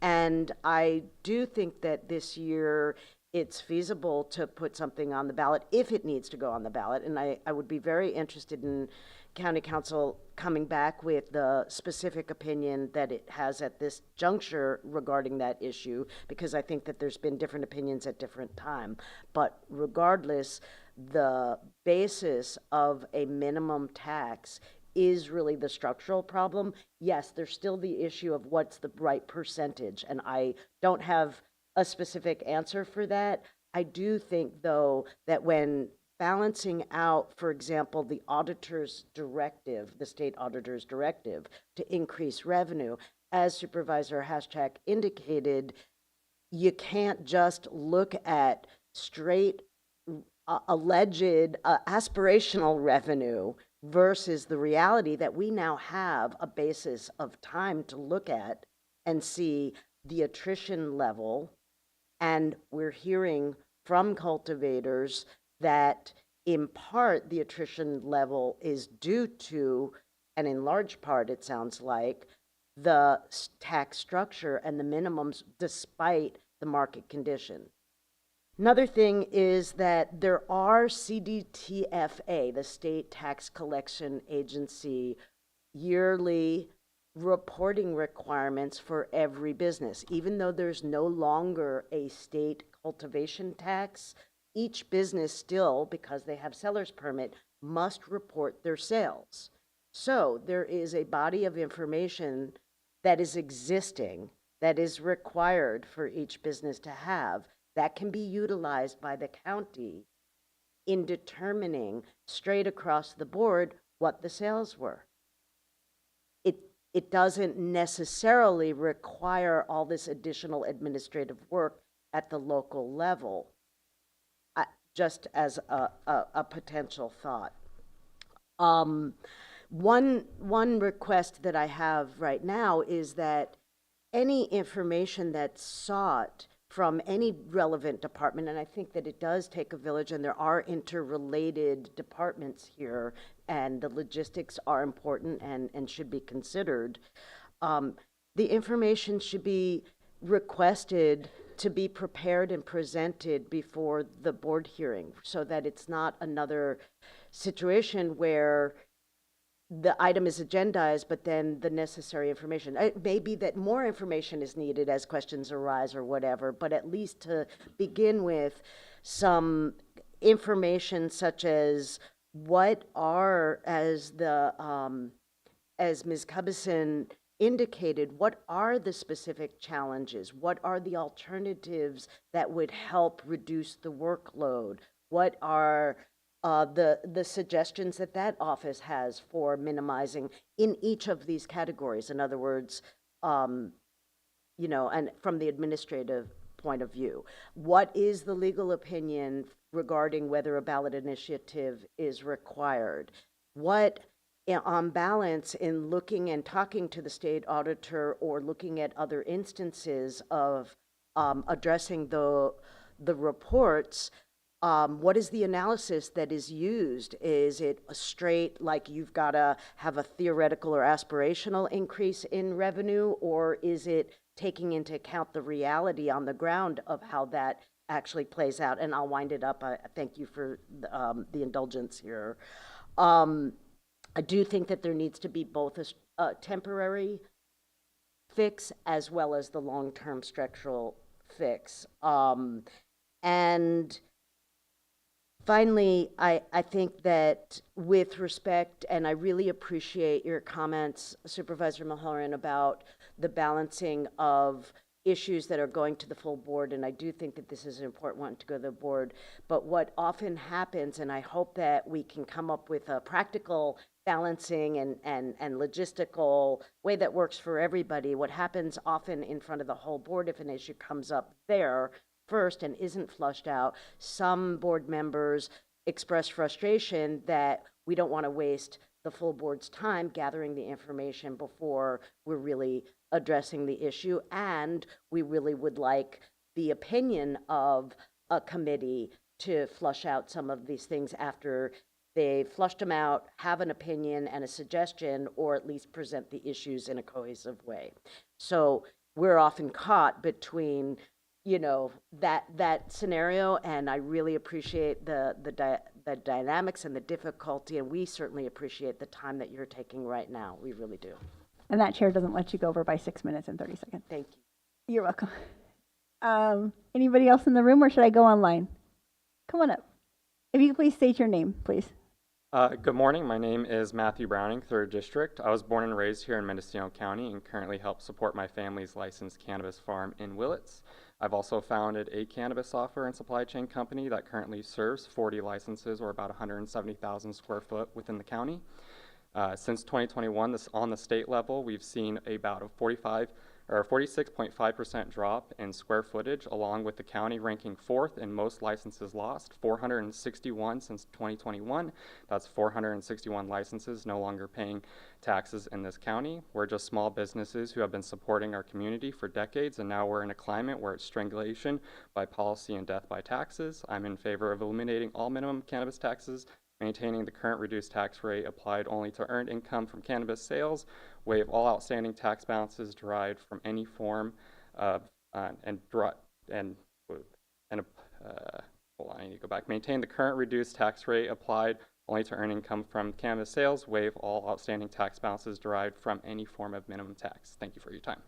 And I do think that this year it's feasible to put something on the ballot if it needs to go on the ballot. And I would be very interested in County Council coming back with the specific opinion that it has at this juncture regarding that issue, because I think that there's been different opinions at different time. But regardless, the basis of a minimum tax is really the structural problem. Yes, there's still the issue of what's the right percentage, and I don't have a specific answer for that. I do think, though, that when balancing out, for example, the auditor's directive, the state auditor's directive to increase revenue, as Supervisor Haschak indicated, you can't just look at straight alleged aspirational revenue versus the reality that we now have a basis of time to look at and see the attrition level. And we're hearing from cultivators that in part the attrition level is due to, and in large part it sounds like, the tax structure and the minimums despite the market condition. Another thing is that there are CDTFA, the State Tax Collection Agency, yearly reporting requirements for every business. Even though there's no longer a state cultivation tax, each business still, because they have seller's permit, must report their sales. So there is a body of information that is existing, that is required for each business to have, that can be utilized by the county in determining straight across the board what the sales were. It doesn't necessarily require all this additional administrative work at the local level, just as a potential thought. One request that I have right now is that any information that's sought from any relevant department, and I think that it does take a village, and there are interrelated departments here, and the logistics are important and should be considered. The information should be requested to be prepared and presented before the board hearing, so that it's not another situation where the item is agendized, but then the necessary information. It may be that more information is needed as questions arise or whatever, but at least to begin with, some information such as what are, as Ms. Cubison indicated, what are the specific challenges? What are the alternatives that would help reduce the workload? What are the suggestions that that office has for minimizing in each of these categories? In other words, you know, and from the administrative point of view, what is the legal opinion regarding whether a ballot initiative is required? What, on balance, in looking and talking to the state auditor or looking at other instances of addressing the reports, what is the analysis that is used? Is it a straight, like you've got to have a theoretical or aspirational increase in revenue, or is it taking into account the reality on the ground of how that actually plays out? And I'll wind it up. I thank you for the indulgence here. I do think that there needs to be both a temporary fix as well as the long-term structural fix. And finally, I think that with respect, and I really appreciate your comments, Supervisor Mulholland, about the balancing of issues that are going to the full board, and I do think that this is an important one to go to the board. But what often happens, and I hope that we can come up with a practical balancing and logistical way that works for everybody, what happens often in front of the whole board, if an issue comes up there first and isn't flushed out, some board members express frustration that we don't want to waste the full board's time gathering the information before we're really addressing the issue, and we really would like the opinion of a committee to flush out some of these things after they flushed them out, have an opinion and a suggestion, or at least present the issues in a cohesive way. So we're often caught between, you know, that scenario, and I really appreciate the dynamics and the difficulty, and we certainly appreciate the time that you're taking right now. We really do. And that chair doesn't let you go over by 6 minutes and 30 seconds. Thank you. You're welcome. Anybody else in the room, or should I go online? Come on up. If you could please state your name, please. Good morning. My name is Matthew Browning, 3rd District. I was born and raised here in Mendocino County and currently help support my family's licensed cannabis farm in Willits. I've also founded a cannabis software and supply chain company that currently serves 40 licenses, or about 170,000 square foot within the county. Since 2021, on the state level, we've seen about a 46.5% drop in square footage, along with the county ranking 4th in most licenses lost, 461 since 2021. That's 461 licenses no longer paying taxes in this county. We're just small businesses who have been supporting our community for decades, and now we're in a climate where it's strangulation by policy and death by taxes. I'm in favor of eliminating all minimum cannabis taxes, maintaining the current reduced tax rate applied only to earned income from cannabis sales, waive all outstanding tax balances derived from any form of, maintain the current reduced tax rate applied only to earned income from cannabis sales, waive all outstanding tax balances derived from any form of minimum tax. Thank you for your time.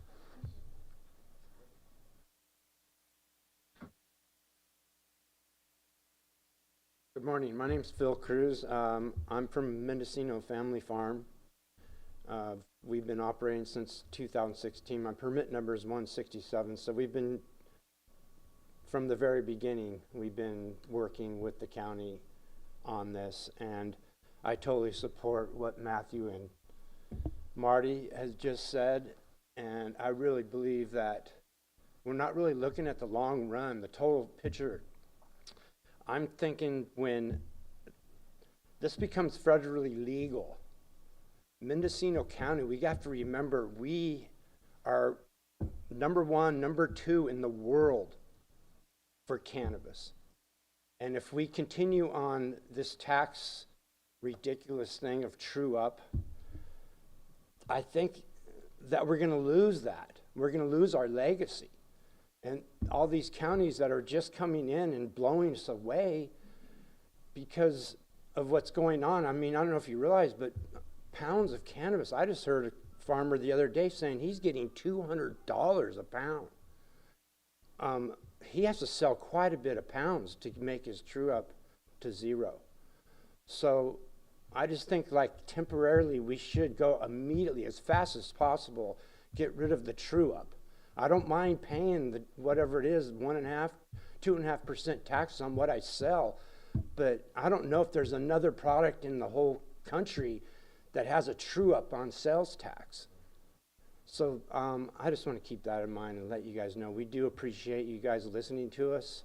Good morning. My name's Phil Cruz. I'm from Mendocino Family Farm. We've been operating since 2016. My permit number is 167. So we've been, from the very beginning, we've been working with the county on this. And I totally support what Matthew and Marty has just said. And I really believe that we're not really looking at the long run, the total picture. I'm thinking when this becomes federally legal, Mendocino County, we have to remember we are number 1, number 2 in the world for cannabis. And if we continue on this tax ridiculous thing of true up, I think that we're going to lose that. We're going to lose our legacy. And all these counties that are just coming in and blowing us away because of what's going on. I mean, I don't know if you realize, but pounds of cannabis. I just heard a farmer the other day saying he's getting $200 a pound. He has to sell quite a bit of pounds to make his true up to zero. So I just think like temporarily we should go immediately as fast as possible, get rid of the true up. I don't mind paying the whatever it is, 1.5%, 2.5% tax on what I sell, but I don't know if there's another product in the whole country that has a true up on sales tax. So I just want to keep that in mind and let you guys know we do appreciate you guys listening to us,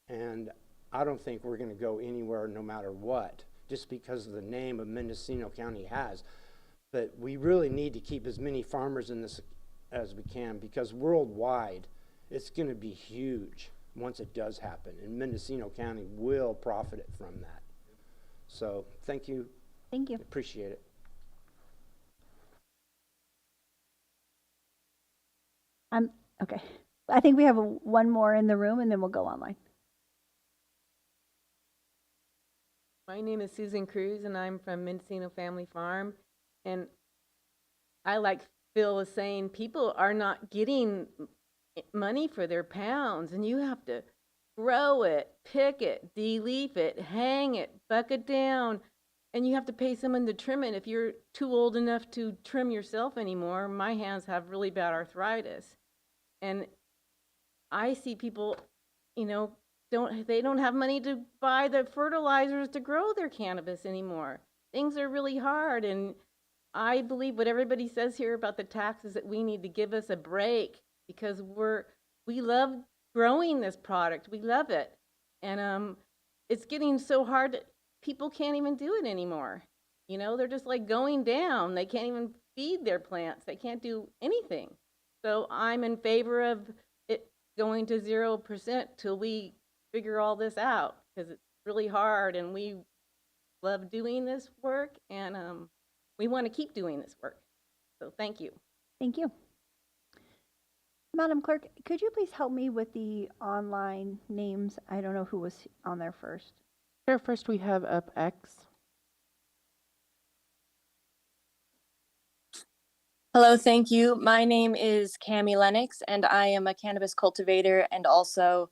and I don't think we're going to go anywhere no matter what, just because of the name of Mendocino County has. But we really need to keep as many farmers in this as we can, because worldwide it's going to be huge once it does happen, and Mendocino County will profit it from that. So thank you. Thank you. Appreciate it. Okay. I think we have one more in the room, and then we'll go online. My name is Susan Cruz, and I'm from Mendocino Family Farm. And I, like Phil was saying, people are not getting money for their pounds, and you have to grow it, pick it, de-leaf it, hang it, buck it down, and you have to pay someone to trim it. If you're too old enough to trim yourself anymore, my hands have really bad arthritis. And I see people, you know, they don't have money to buy the fertilizers to grow their cannabis anymore. Things are really hard, and I believe what everybody says here about the taxes, that we need to give us a break, because we love growing this product. We love it. And it's getting so hard that people can't even do it anymore. You know, they're just like going down. They can't even feed their plants. They can't do anything. So I'm in favor of it going to 0% till we figure all this out, because it's really hard, and we love doing this work, and we want to keep doing this work. So thank you. Thank you. Madam Clerk, could you please help me with the online names? I don't know who was on there first. Sure, first we have up X. Hello, thank you. My name is Cami Lennox, and I am a cannabis cultivator and also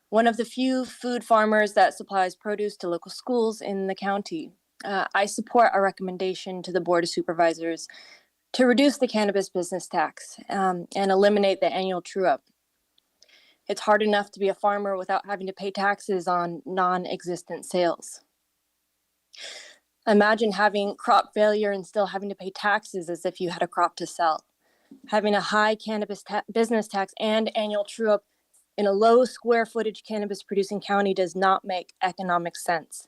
one of the few food farmers that supplies produce to local schools in the county. I support a recommendation to the Board of Supervisors to reduce the cannabis business tax and eliminate the annual true-up. It's hard enough to be a farmer without having to pay taxes on non-existent sales. Imagine having crop failure and still having to pay taxes as if you had a crop to sell. Having a high cannabis business tax and annual true-up in a low square footage cannabis producing county does not make economic sense.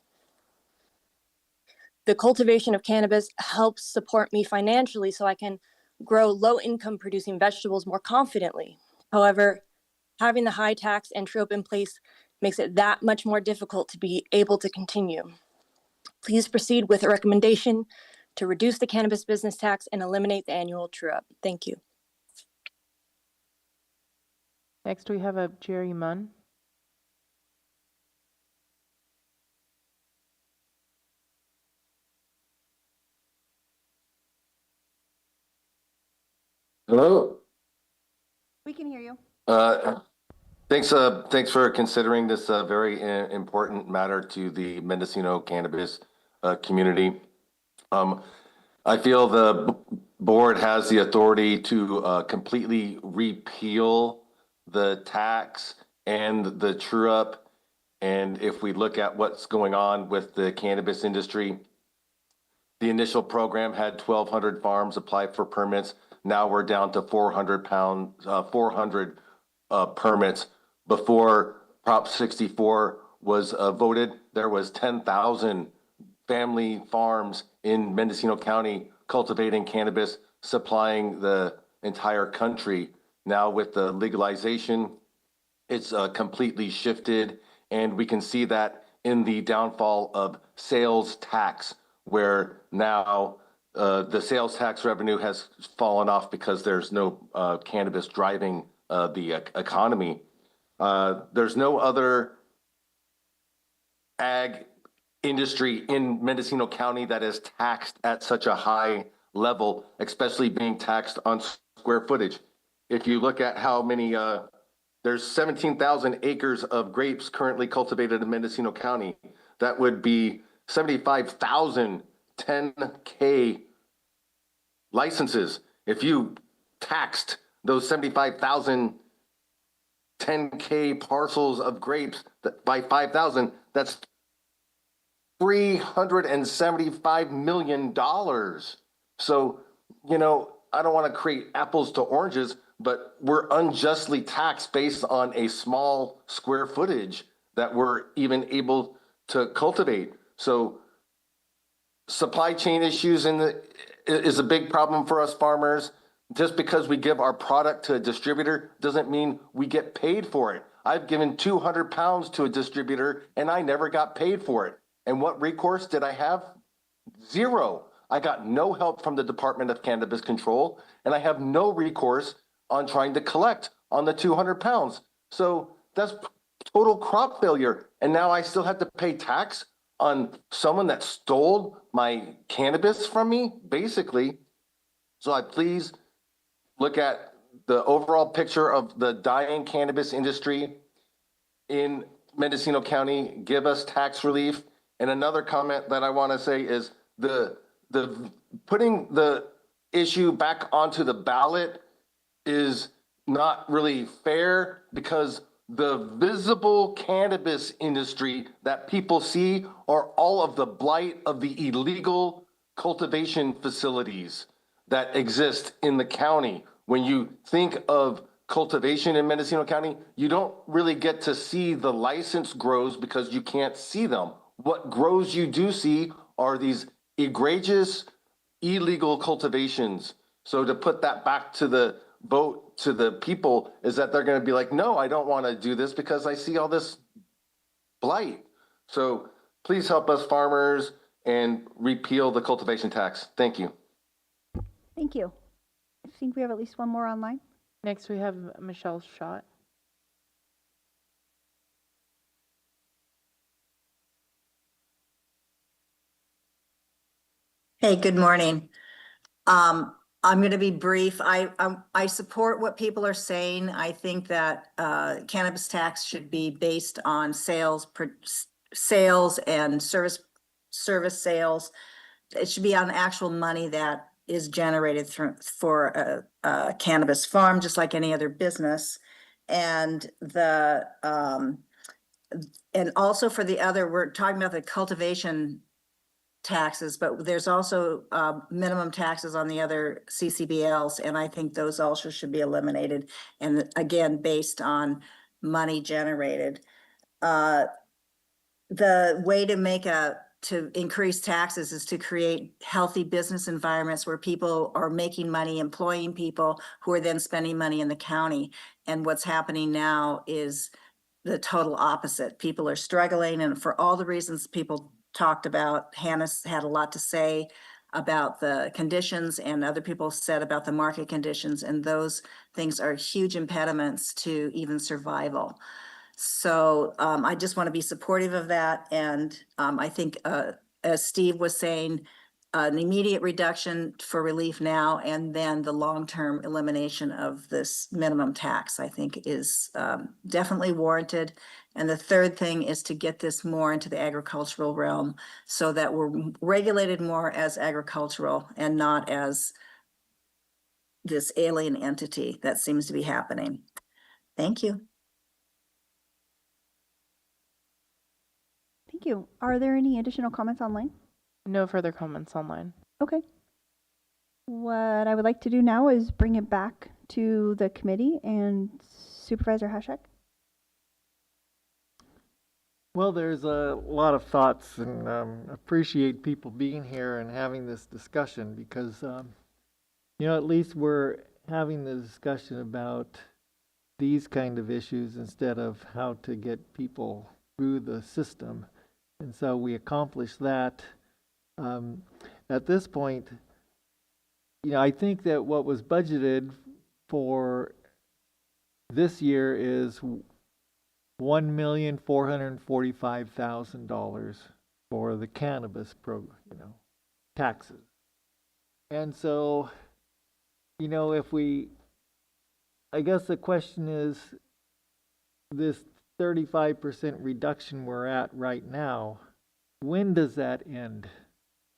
The cultivation of cannabis helps support me financially so I can grow low income producing vegetables more confidently. However, having the high tax and true-up in place makes it that much more difficult to be able to continue. Please proceed with a recommendation to reduce the cannabis business tax and eliminate the annual true-up. Thank you. Next we have up Jerry Munn. Hello. We can hear you. Thanks for considering this very important matter to the Mendocino cannabis community. I feel the board has the authority to completely repeal the tax and the true-up. And if we look at what's going on with the cannabis industry, the initial program had 1,200 farms apply for permits. Now we're down to 400 permits. Before Prop 64 was voted, there was 10,000 family farms in Mendocino County cultivating cannabis, supplying the entire country. Now with the legalization, it's completely shifted, and we can see that in the downfall of sales tax, where now the sales tax revenue has fallen off because there's no cannabis driving the economy. There's no other ag industry in Mendocino County that is taxed at such a high level, especially being taxed on square footage. If you look at how many, there's 17,000 acres of grapes currently cultivated in Mendocino County. That would be 75,000 10K licenses. If you taxed those 75,000 10K parcels of grapes by 5,000, that's $375 million. So, you know, I don't want to create apples to oranges, but we're unjustly taxed based on a small square footage that we're even able to cultivate. So supply chain issues is a big problem for us farmers. Just because we give our product to a distributor doesn't mean we get paid for it. I've given 200 pounds to a distributor and I never got paid for it. And what recourse did I have? Zero. I got no help from the Department of Cannabis Control, and I have no recourse on trying to collect on the 200 pounds. So that's total crop failure. And now I still have to pay tax on someone that stole my cannabis from me, basically. So I please look at the overall picture of the dying cannabis industry in Mendocino County, give us tax relief. And another comment that I want to say is the putting the issue back onto the ballot is not really fair, because the visible cannabis industry that people see are all of the blight of the illegal cultivation facilities that exist in the county. When you think of cultivation in Mendocino County, you don't really get to see the licensed grows because you can't see them. What grows you do see are these egregious illegal cultivations. So to put that back to the vote to the people is that they're going to be like, no, I don't want to do this because I see all this blight. So please help us farmers and repeal the cultivation tax. Thank you. Thank you. I think we have at least one more online. Next, we have Michelle Schott. Hey, good morning. I'm going to be brief. I support what people are saying. I think that cannabis tax should be based on sales and service sales. It should be on actual money that is generated for a cannabis farm, just like any other business. And and also for the other, we're talking about the cultivation taxes, but there's also minimum taxes on the other CCBLs, and I think those also should be eliminated. And again, based on money generated. The way to increase taxes is to create healthy business environments where people are making money, employing people who are then spending money in the county. And what's happening now is the total opposite. People are struggling, and for all the reasons people talked about, Hannah's had a lot to say about the conditions, and other people said about the market conditions, and those things are huge impediments to even survival. So I just want to be supportive of that. And I think, as Steve was saying, an immediate reduction for relief now, and then the long-term elimination of this minimum tax, I think is definitely warranted. And the third thing is to get this more into the agricultural realm so that we're regulated more as agricultural and not as this alien entity that seems to be happening. Thank you. Thank you. Are there any additional comments online? No further comments online. Okay. What I would like to do now is bring it back to the committee and Supervisor Hashek. Well, there's a lot of thoughts, and appreciate people being here and having this discussion, because, you know, at least we're having the discussion about these kind of issues instead of how to get people through the system. And so we accomplished that. At this point, you know, I think that what was budgeted for this year is $1,445,000. for the cannabis taxes. And so, if I guess the question is, this 35% reduction we're at right now, when does that end?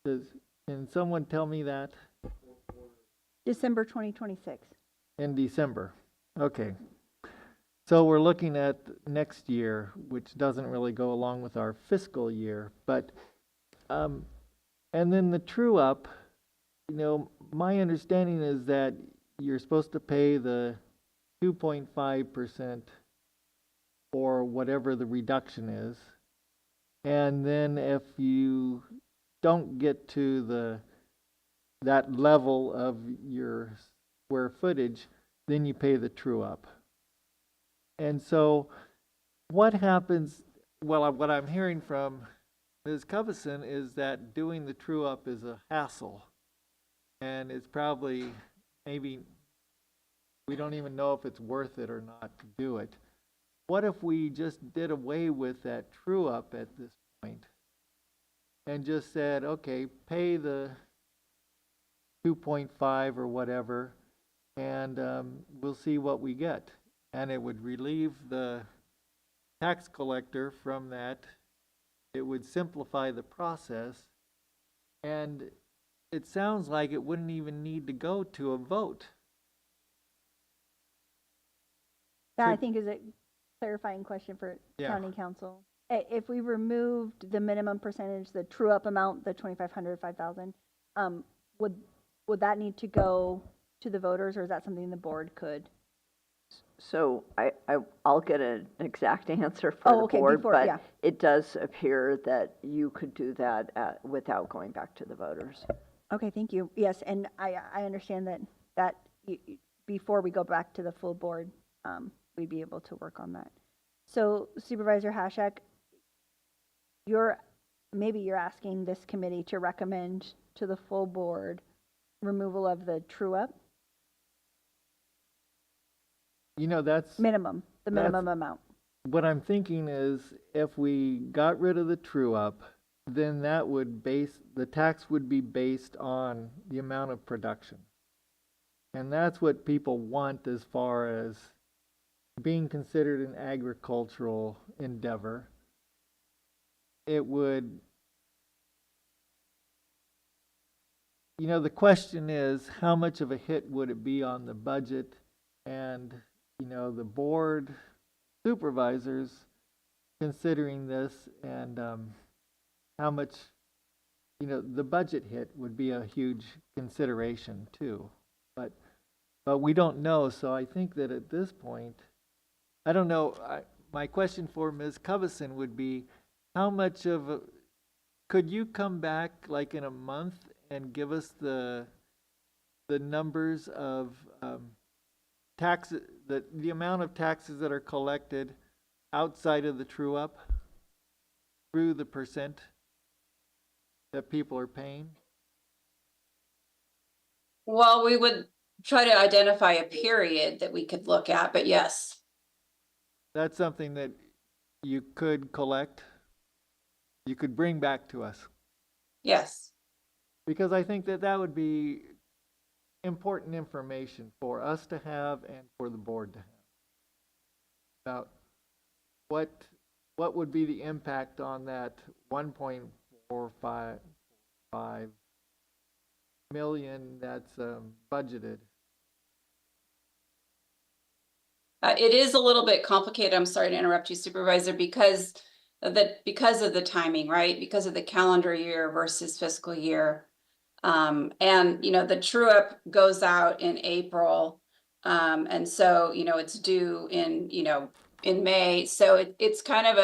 Can someone tell me that? December 2026. In December. Okay. So we're looking at next year, which doesn't really go along with our fiscal year, but and then the true up, my understanding is that you're supposed to pay the 2.5% or whatever the reduction is. And then if you don't get to that level of your square footage, then you pay the true up. And so what happens, well, what I'm hearing from Ms. Covison is that doing the true up is a hassle. And it's probably, maybe, we don't even know if it's worth it or not to do it. What if we just did away with that true up at this point and just said, okay, pay the 2.5 or whatever, and we'll see what we get. And it would relieve the tax collector from that. It would simplify the process. And it sounds like it wouldn't even need to go to a vote. That I think is a clarifying question for county council. If we removed the minimum percentage, the true up amount, the 2,500, 5,000, would that need to go to the voters, or is that something the board could? So I'll get an exact answer for the board, but it does appear that you could do that without going back to the voters. Okay, thank you. Yes, and I understand that before we go back to the full board, we'd be able to work on that. So Supervisor Hashak, maybe you're asking this committee to recommend to the full board removal of the true up? That's the minimum amount. What I'm thinking is, if we got rid of the true up, then the tax would be based on the amount of production. And that's what people want as far as being considered an agricultural endeavor. It would, the question is, how much of a hit would it be on the budget? And the board supervisors considering this, and how much, the budget hit would be a huge consideration too. But we don't know, so I think that at this point, I don't know. My question for Ms. Covison would be, how much could you come back like in a month and give us the numbers of taxes, the amount of taxes that are collected outside of the true up through the percent that people are paying? Well, we would try to identify a period that we could look at, but yes. That's something that you could collect, you could bring back to us. Yes. Because I think that would be important information for us to have and for the board to have about what would be the impact on that 1.455 million that's budgeted. It is a little bit complicated. I'm sorry to interrupt you, Supervisor, because of the timing, right? Because of the calendar year versus fiscal year. And the true up goes out in April. And so, it's due in May. So it's kind of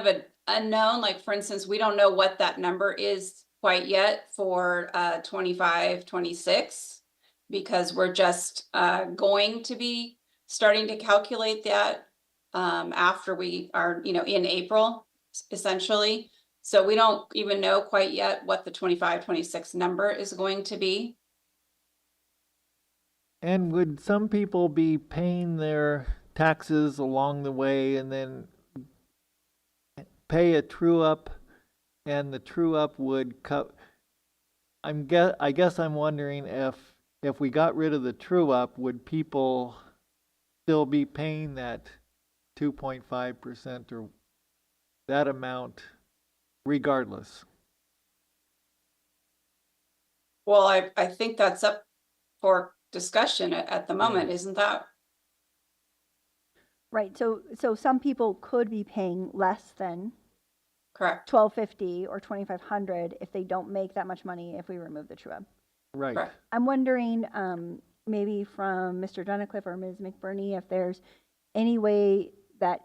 an unknown. Like, for instance, we don't know what that number is quite yet for 25, 26, because we're just going to be starting to calculate that after we are, in April, essentially. So we don't even know quite yet what the 25, 26 number is going to be. And would some people be paying their taxes along the way and then pay a true up and the true up would I guess I'm wondering if we got rid of the true up, would people still be paying that 2.5% or that amount regardless? Well, I think that's up for discussion at the moment, isn't that? Right, so some people could be paying less than Correct. $1,250 or $2,500 if they don't make that much money if we remove the true up. Right. Correct. I'm wondering, maybe from Mr. Dunnicliff or Ms. McBurney, if there's any way that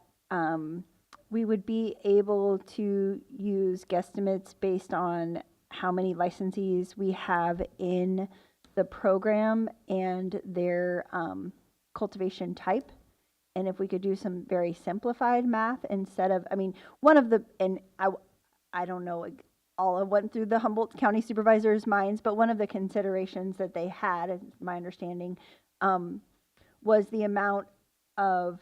we would be able to use guesstimates based on how many licensees we have in the program and their cultivation type. And if we could do some very simplified math instead of, I mean, one of the, and I don't know all of what went through the Humboldt County Supervisor's minds, but one of the considerations that they had, as my understanding, was the amount of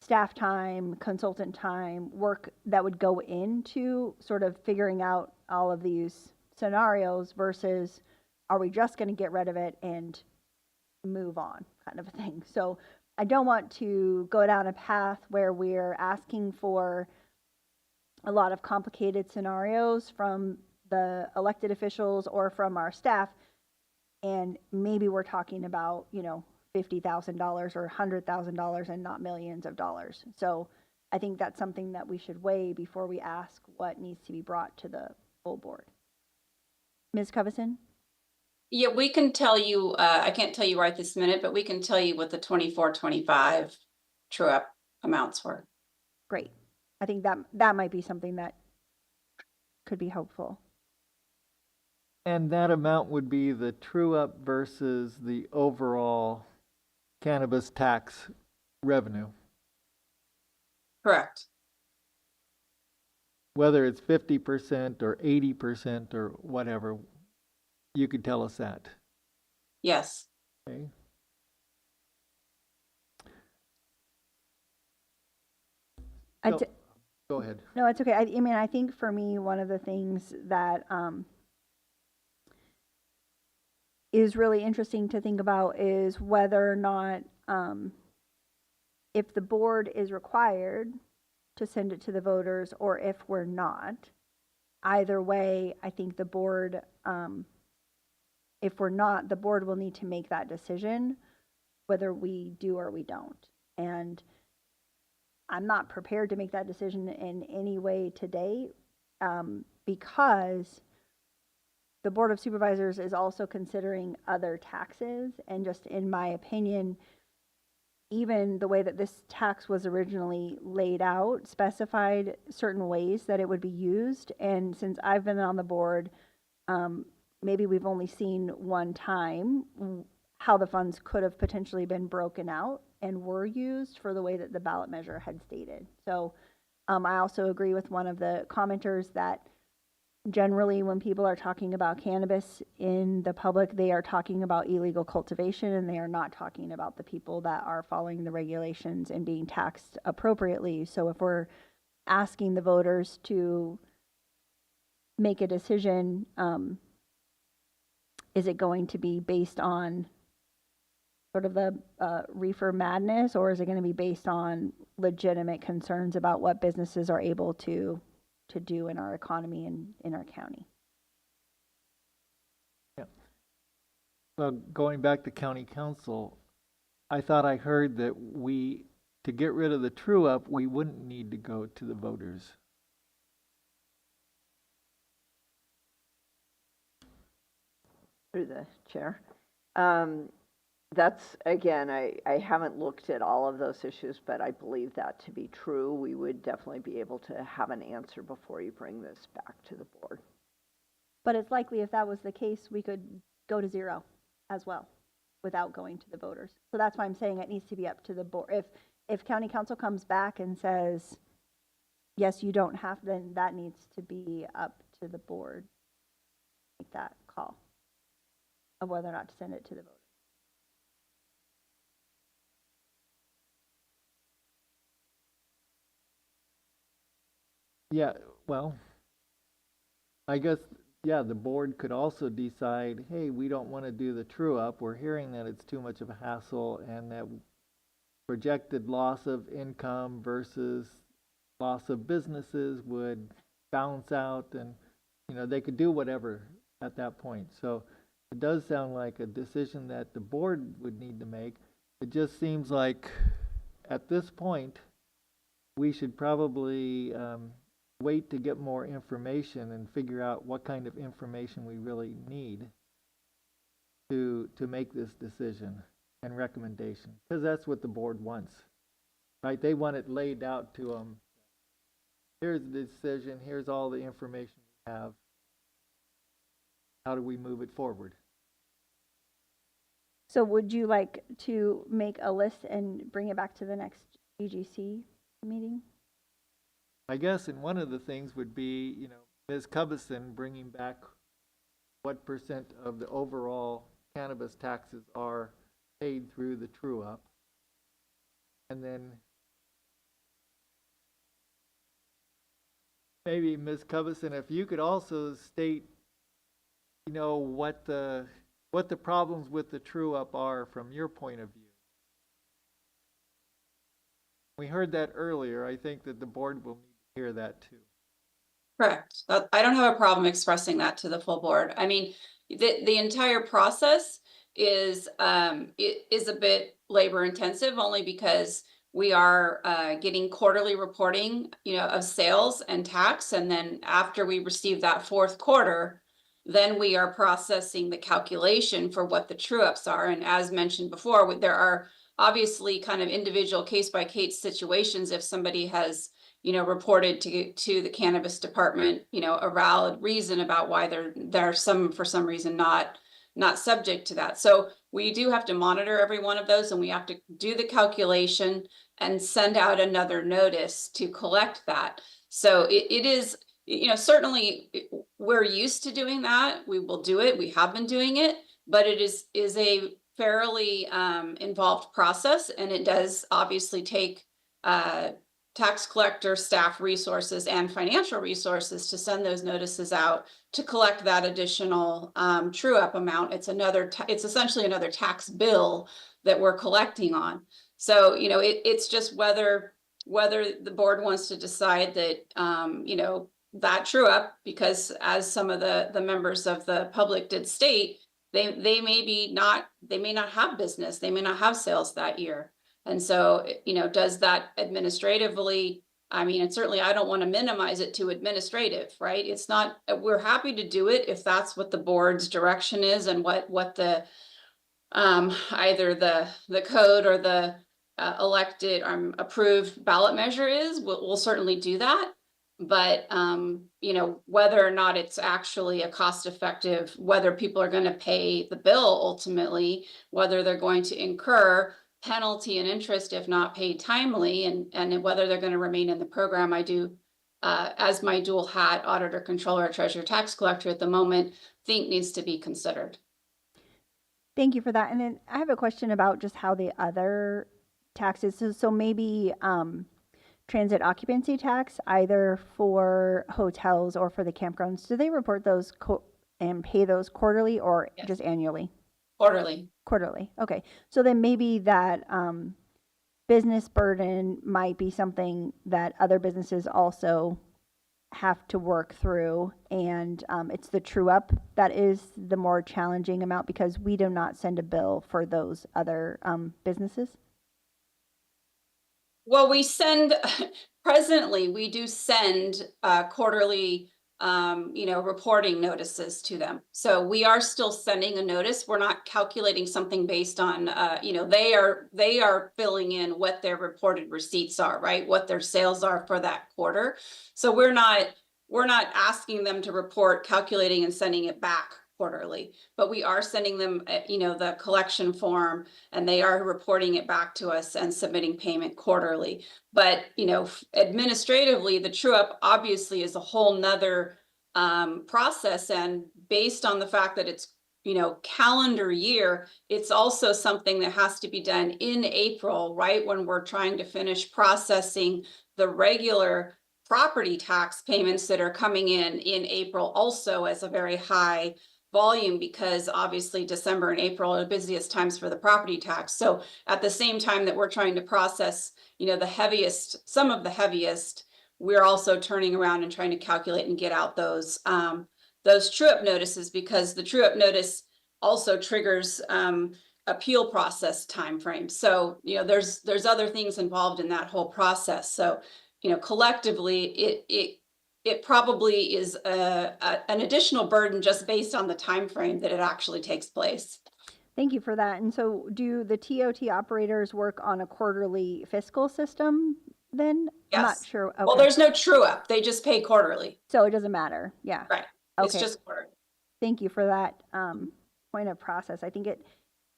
staff time, consultant time, work that would go into sort of figuring out all of these scenarios versus are we just going to get rid of it and move on kind of a thing. So I don't want to go down a path where we're asking for a lot of complicated scenarios from the elected officials or from our staff, and maybe we're talking about, you know, $50,000 or $100,000 and not millions of dollars. So I think that's something that we should weigh before we ask what needs to be brought to the full board. Ms. Covison? Yeah, we can tell you, I can't tell you right this minute, but we can tell you what the 24-25 true up amounts were. Great. I think that might be something that could be helpful. And that amount would be the true up versus the overall cannabis tax revenue. Correct. Whether it's 50% or 80% or whatever, you could tell us that. Yes. Okay. Go ahead. No, it's okay. I mean, I think for me, one of the things that is really interesting to think about is whether or not, if the board is required to send it to the voters or if we're not. Either way, I think the board, if we're not, the board will need to make that decision whether we do or we don't. And I'm not prepared to make that decision in any way today, because the Board of Supervisors is also considering other taxes. And just in my opinion, even the way that this tax was originally laid out specified certain ways that it would be used. And since I've been on the board, maybe we've only seen one time how the funds could have potentially been broken out and were used for the way that the ballot measure had stated. So I also agree with one of the commenters that generally when people are talking about cannabis in the public, they are talking about illegal cultivation and they are not talking about the people that are following the regulations and being taxed appropriately. So if we're asking the voters to make a decision, is it going to be based on sort of the reefer madness, or is it going to be based on legitimate concerns about what businesses are able to do in our economy and in our county? Yeah. Well, going back to county council, I thought I heard that to get rid of the true up, we wouldn't need to go to the voters. Through the chair. That's, again, I haven't looked at all of those issues, but I believe that to be true. We would definitely be able to have an answer before you bring this back to the board. But it's likely if that was the case, we could go to zero as well without going to the voters. So that's why I'm saying it needs to be up to the board. If county council comes back and says, yes, you don't have, then that needs to be up to the board. Make that call of whether or not to send it to the voters. Yeah, well, I guess, yeah, the board could also decide, hey, we don't want to do the true up. We're hearing that it's too much of a hassle and that projected loss of income versus loss of businesses would balance out, and, you know, they could do whatever at that point. So it does sound like a decision that the board would need to make. It just seems like at this point, we should probably wait to get more information and figure out what kind of information we really need to make this decision and recommendation, because that's what the board wants, right? They want it laid out to them. Here's the decision. Here's all the information we have. How do we move it forward? So would you like to make a list and bring it back to the next EGC meeting? I guess, and one of the things would be, you know, Ms. Cubison bringing back what % of the overall cannabis taxes are paid through the true up. And then maybe Ms. Cubison, if you could also state, you know, what the problems with the true up are from your point of view. We heard that earlier. I think that the board will need to hear that too. Correct. I don't have a problem expressing that to the full board. I mean, the entire process is a bit labor intensive, only because we are getting quarterly reporting, you know, of sales and tax, and then after we receive that fourth quarter, then we are processing the calculation for what the true ups are. And as mentioned before, there are obviously kind of individual case by case situations. If somebody has, you know, reported to the cannabis department, you know, a valid reason about why they're for some reason not subject to that. So we do have to monitor every one of those, and we have to do the calculation and send out another notice to collect that. So it is, you know, certainly we're used to doing that. We will do it. We have been doing it, but it is a fairly involved process, and it does obviously take tax collector staff resources and financial resources to send those notices out to collect that additional true up amount. It's essentially another tax bill that we're collecting on. So, you know, it's just whether the board wants to decide that, you know, that true up, because as some of the members of the public did state, they may not have business, they may not have sales that year. And so, you know, does that administratively, I mean, and certainly I don't want to minimize it to administrative, right? It's not, we're happy to do it if that's what the board's direction is and what the, either the code or the elected approved ballot measure is, we'll certainly do that. But, you know, whether or not it's actually a cost effective, whether people are going to pay the bill ultimately, whether they're going to incur penalty and interest if not paid timely, and whether they're going to remain in the program, I do, as my dual hat, auditor, controller, treasurer, tax collector at the moment, think needs to be considered. Thank you for that. And then I have a question about just how the other taxes, so maybe transit occupancy tax, either for hotels or for the campgrounds, do they report those and pay those quarterly or just annually? Quarterly. Quarterly. Okay. So then maybe that business burden might be something that other businesses also have to work through. And it's the true up that is the more challenging amount, because we do not send a bill for those other businesses. Well, presently we do send quarterly you know, reporting notices to them. So we are still sending a notice. We're not calculating something based on, you know, they are filling in what their reported receipts are, right? What their sales are for that quarter. So we're not asking them to report, calculating and sending it back quarterly, but we are sending them, you know, the collection form, and they are reporting it back to us and submitting payment quarterly. But, you know, administratively, the true up obviously is a whole nother process. And based on the fact that it's, you know, calendar year, it's also something that has to be done in April, right? When we're trying to finish processing the regular property tax payments that are coming in April also as a very high volume, because obviously December and April are the busiest times for the property tax. So at the same time that we're trying to process, some of the heaviest, we're also turning around and trying to calculate and get out those true-up notices, because the true-up notice also triggers appeal process timeframe. So, there's other things involved in that whole process. So, collectively, it probably is an additional burden just based on the time frame that it actually takes place. Thank you for that. And so do the TOT operators work on a quarterly fiscal system then? Yes. I'm not sure. Okay. Well, there's no true up. They just pay quarterly. So it doesn't matter. Yeah. Right. Okay. It's just quarterly. Thank you for that point of process. I think it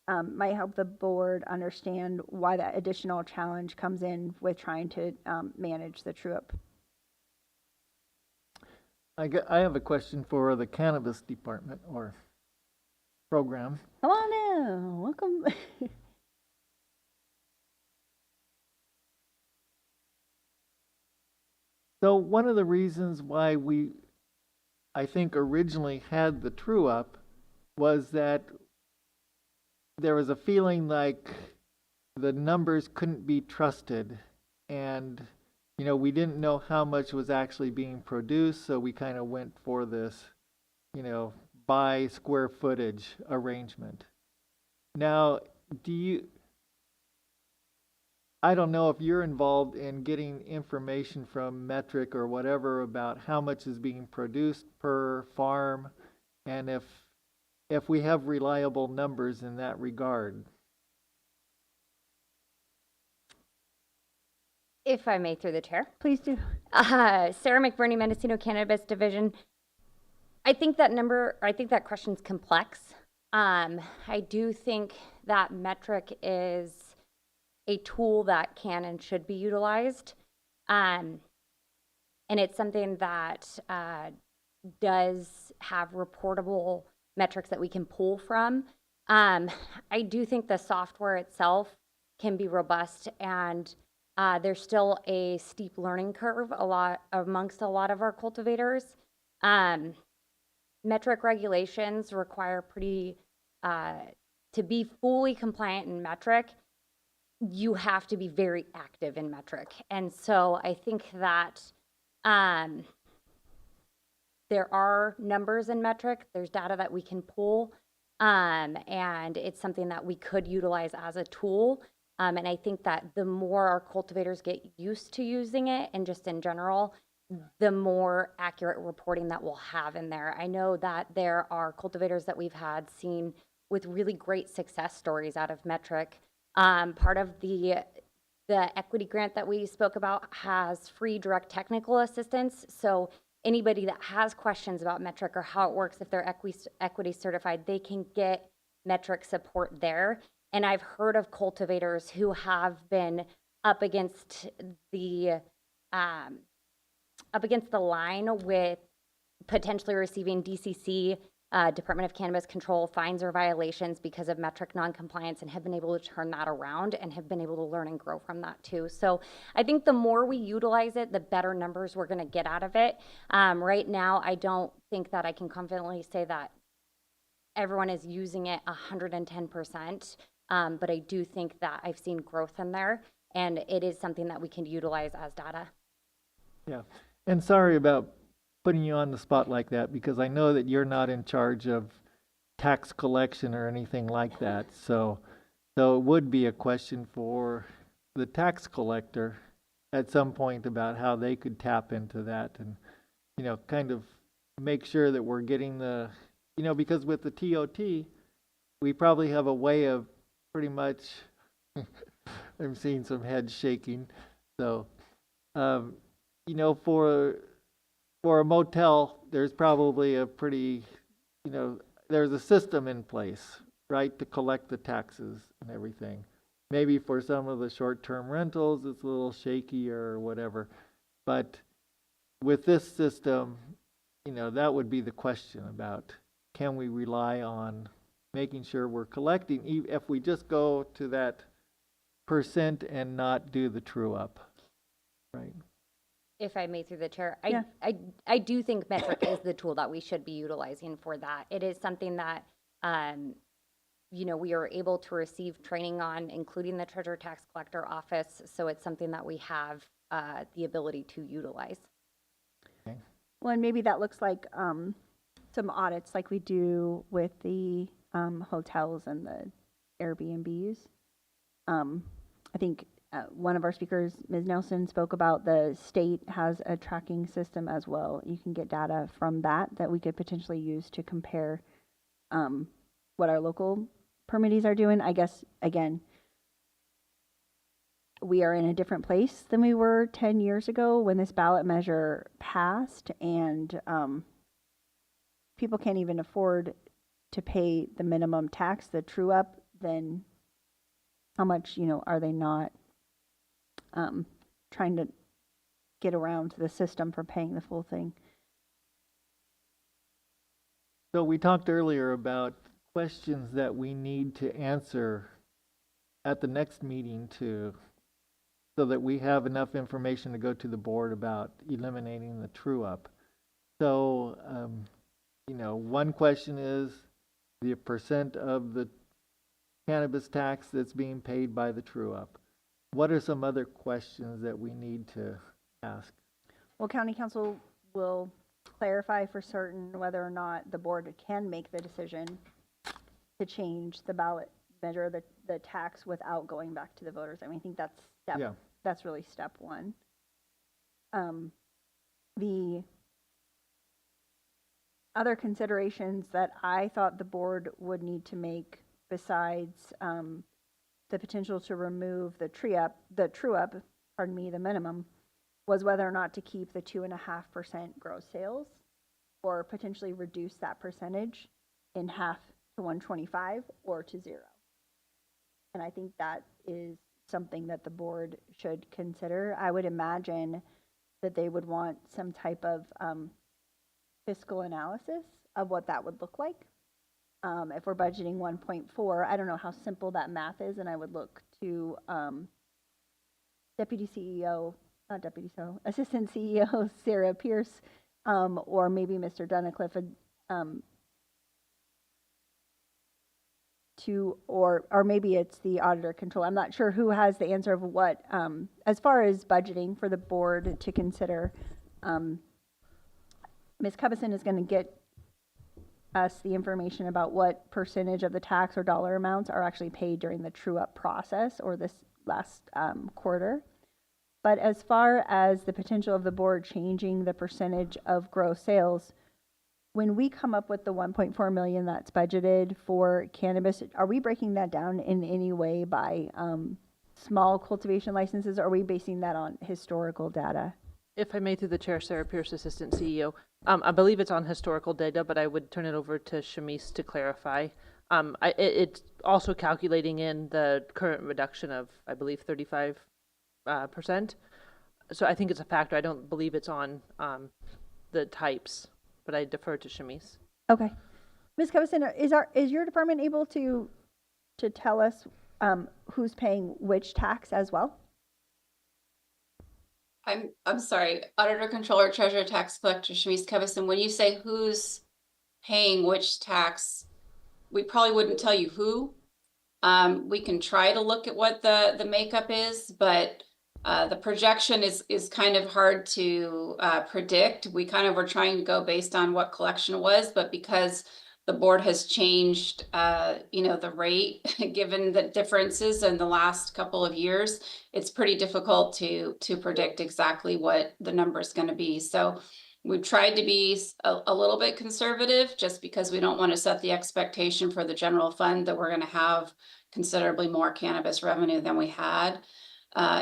might help the board understand why that additional challenge comes in with trying to manage the true up. I have a question for the cannabis department or program. Come on now, welcome. So one of the reasons why I think originally had the true up was that there was a feeling like the numbers couldn't be trusted, and we didn't know how much was actually being produced, so we kind of went for this by square footage arrangement. Now, I don't know if you're involved in getting information from Metric or whatever about how much is being produced per farm, and if we have reliable numbers in that regard. If I may, through the chair. Please do. Sarah McBurney, Mendocino Cannabis Division. I think that question's complex. I do think that Metric is a tool that can and should be utilized. And it's something that does have reportable metrics that we can pull from. I do think the software itself can be robust, and there's still a steep learning curve amongst a lot of our cultivators. Metric regulations require to be fully compliant in Metric, you have to be very active in Metric. And so I think that there are numbers in Metric, there's data that we can pull, and it's something that we could utilize as a tool. And I think that the more our cultivators get used to using it, and just in general, the more accurate reporting that we'll have in there. I know that there are cultivators that we've had seen with really great success stories out of Metric. Part of the equity grant that we spoke about has free direct technical assistance. So anybody that has questions about Metric or how it works, if they're equity certified, they can get Metric support there. And I've heard of cultivators who have been up against the line with potentially receiving DCC, Department of Cannabis Control, fines or violations because of Metric noncompliance, and have been able to turn that around and have been able to learn and grow from that too. So I think the more we utilize it, the better numbers we're going to get out of it. Right now, I don't think that I can confidently say that everyone is using it 110%, but I do think that I've seen growth in there, and it is something that we can utilize as data. Yeah, and sorry about putting you on the spot like that, because I know that you're not in charge of tax collection or anything like that. So it would be a question for the tax collector at some point about how they could tap into that and, kind of make sure that we're getting the, because with the TOT, we probably have a way of pretty much, I'm seeing some heads shaking. So, for a motel, there's probably a pretty, there's a system in place, right, to collect the taxes and everything. Maybe for some of the short-term rentals, it's a little shaky or whatever. But with this system, that would be the question about, can we rely on making sure we're collecting, if we just go to that percent and not do the true up, right? If I may, through the chair, Yeah. I do think metric is the tool that we should be utilizing for that. It is something that, you know, we are able to receive training on, including the Treasurer Tax Collector Office. So it's something that we have the ability to utilize. Well, and maybe that looks like some audits like we do with the hotels and the Airbnbs. I think one of our speakers, Ms. Nelson, spoke about the state has a tracking system as well. You can get data from that we could potentially use to compare what our local permittees are doing. I guess, again, we are in a different place than we were 10 years ago when this ballot measure passed, and people can't even afford to pay the minimum tax, the true up. Then how much, you know, are they not trying to get around the system for paying the full thing? So we talked earlier about questions that we need to answer at the next meeting so that we have enough information to go to the board about eliminating the true up. So, you know, one question is the percent of the cannabis tax that's being paid by the true up. What are some other questions that we need to ask? Well, County Council will clarify for certain whether or not the board can make the decision to change the ballot measure, the tax, without going back to the voters. I mean, I think that's really step one. The other considerations that I thought the board would need to make, besides the potential to remove the true up, the minimum, was whether or not to keep the 2.5% gross sales, or potentially reduce that percentage in half to 125 or to 0. And I think that is something that the board should consider. I would imagine that they would want some type of fiscal analysis of what that would look like. If we're budgeting 1.4, I don't know how simple that math is, and I would look to Assistant CEO Sarah Pierce, or maybe Mr. Dunnicliffe, or maybe it's the auditor control. I'm not sure who has the answer of what, as far as budgeting for the board to consider. Ms. Cubison is going to get us the information about what percentage of the tax or dollar amounts are actually paid during the true up process or this last quarter. But as far as the potential of the board changing the percentage of gross sales, when we come up with the 1.4 million that's budgeted for cannabis, are we breaking that down in any way by small cultivation licenses? Or are we basing that on historical data? If I may, through the chair, Sarah Pierce, Assistant CEO. I believe it's on historical data, but I would turn it over to Shamise to clarify. It's also calculating in the current reduction of, I believe, 35%. So I think it's a factor. I don't believe it's on the types, but I defer to Shamise. Okay. Ms. Covison, is your department able to tell us who's paying which tax as well? I'm sorry, Auditor, Controller, Treasurer, Tax Collector, Shamise Covison, when you say who's paying which tax, we probably wouldn't tell you who. We can try to look at what the makeup is, but the projection is kind of hard to predict. We kind of were trying to go based on what collection was, but because the board has changed, the rate, given the differences in the last couple of years, it's pretty difficult to predict exactly what the number is going to be. So we've tried to be a little bit conservative, just because we don't want to set the expectation for the general fund that we're going to have considerably more cannabis revenue than we had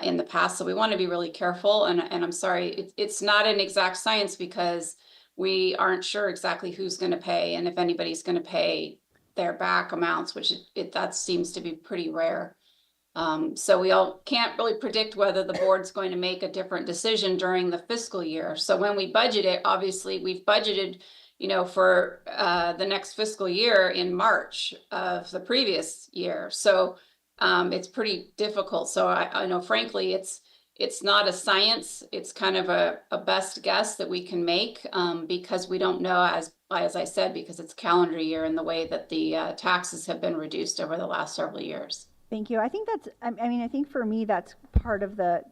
in the past. So we want to be really careful. And I'm sorry, it's not an exact science, because we aren't sure exactly who's going to pay, and if anybody's going to pay their back amounts, which that seems to be pretty rare. So we all can't really predict whether the board's going to make a different decision during the fiscal year. So when we budget it, obviously we've budgeted, for the next fiscal year in March of the previous year. So it's pretty difficult. So I know, frankly, It's not a science. It's kind of a best guess that we can make because we don't know, as I said, because it's calendar year and the way that the taxes have been reduced over the last several years. Thank you. I think that's, I mean, I think for me, that's part of the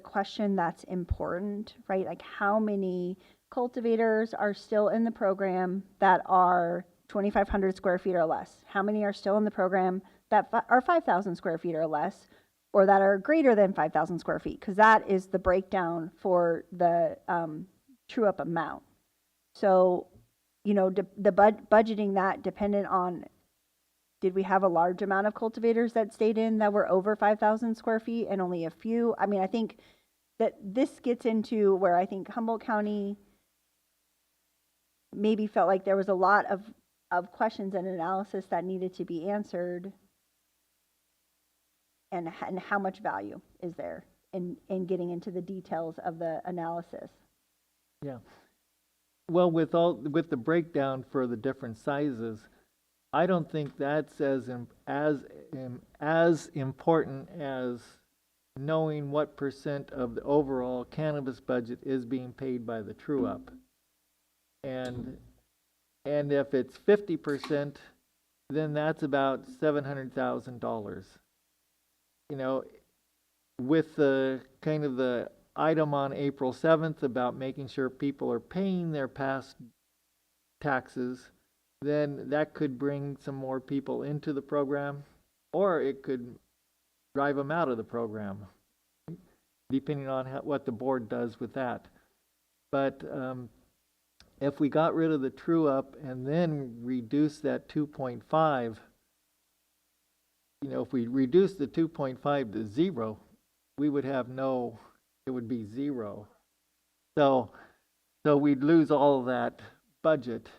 question that's important, right? Like how many cultivators are still in the program that are 2,500 square feet or less? How many are still in the program that are 5,000 square feet or less, or that are greater than 5,000 square feet? Because that is the breakdown for the true up amount. So, you know, the budgeting that dependent on, did we have a large amount of cultivators that stayed in that were over 5,000 square feet and only a few? I mean, I think that this gets into where I think Humboldt County maybe felt like there was a lot of questions and analysis that needed to be answered, and how much value is there in getting into the details of the analysis. Yeah. Well, with the breakdown for the different sizes, I don't think that's as important as knowing what % of the overall cannabis budget is being paid by the true up. And if it's 50%, then that's about $700,000. You know, with the kind of the item on April 7th about making sure people are paying their past taxes, then that could bring some more people into the program, or it could drive them out of the program, depending on what the board does with that. But if we got rid of the true up and then reduce that 2.5, you know, if we reduce the 2.5 to 0, we would have it would be 0. So we'd lose all of that budget,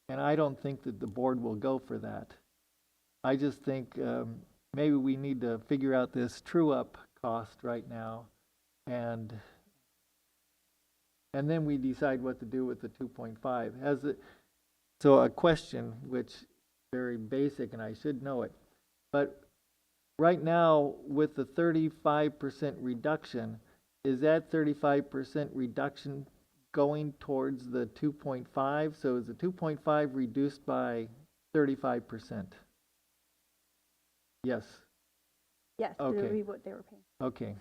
and I don't think that the board will go for that. I just think maybe we need to figure out this true up cost right now, and then we decide what to do with the 2.5. So a question, which very basic, and I should know it, but right now with the 35% reduction, is that 35% reduction going towards the 2.5? So is the 2.5 reduced by 35%? Yes. Yes, okay. to be what they were paying. Okay.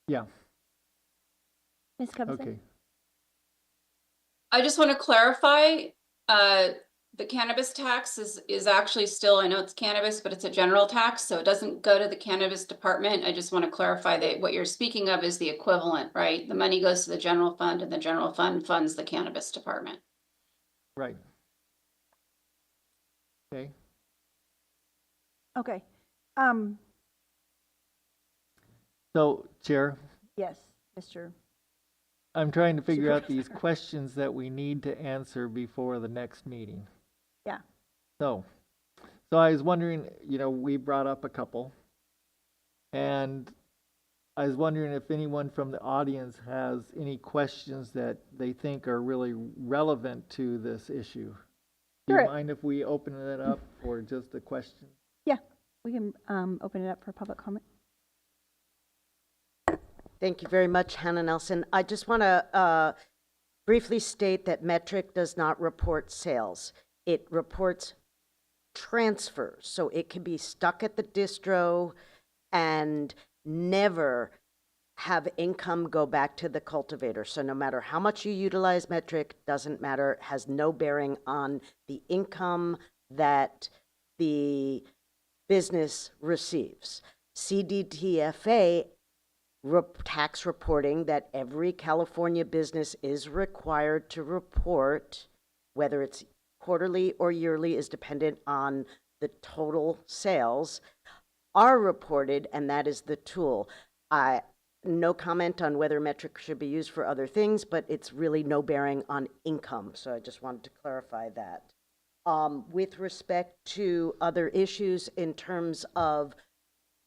Yeah. Ms. Cubson? Okay. I just want to clarify, the cannabis tax is actually still, I know it's cannabis, but it's a general tax, so it doesn't go to the cannabis department. I just want to clarify that what you're speaking of is the equivalent, right? The money goes to the general fund, and the general fund funds the cannabis department. Right. Okay. Okay. So, Chair, Yes, Mr. I'm trying to figure out these questions that we need to answer before the next meeting. Yeah. So I was wondering, you know, we brought up a couple, and I was wondering if anyone from the audience has any questions that they think are really relevant to this issue. Do you mind if we open it up for just a question? Yeah, we can open it up for public comment. Thank you very much, Hannah Nelson. I just want to briefly state that Metric does not report sales. It reports transfers. So it can be stuck at the distro and never have income go back to the cultivator. So no matter how much you utilize Metric, doesn't matter, has no bearing on the income that the business receives. CDTFA tax reporting that every California business is required to report, whether it's quarterly or yearly, is dependent on the total sales, are reported, and that is the tool. No comment on whether Metric should be used for other things, but it's really no bearing on income. So I just wanted to clarify that. With respect to other issues in terms of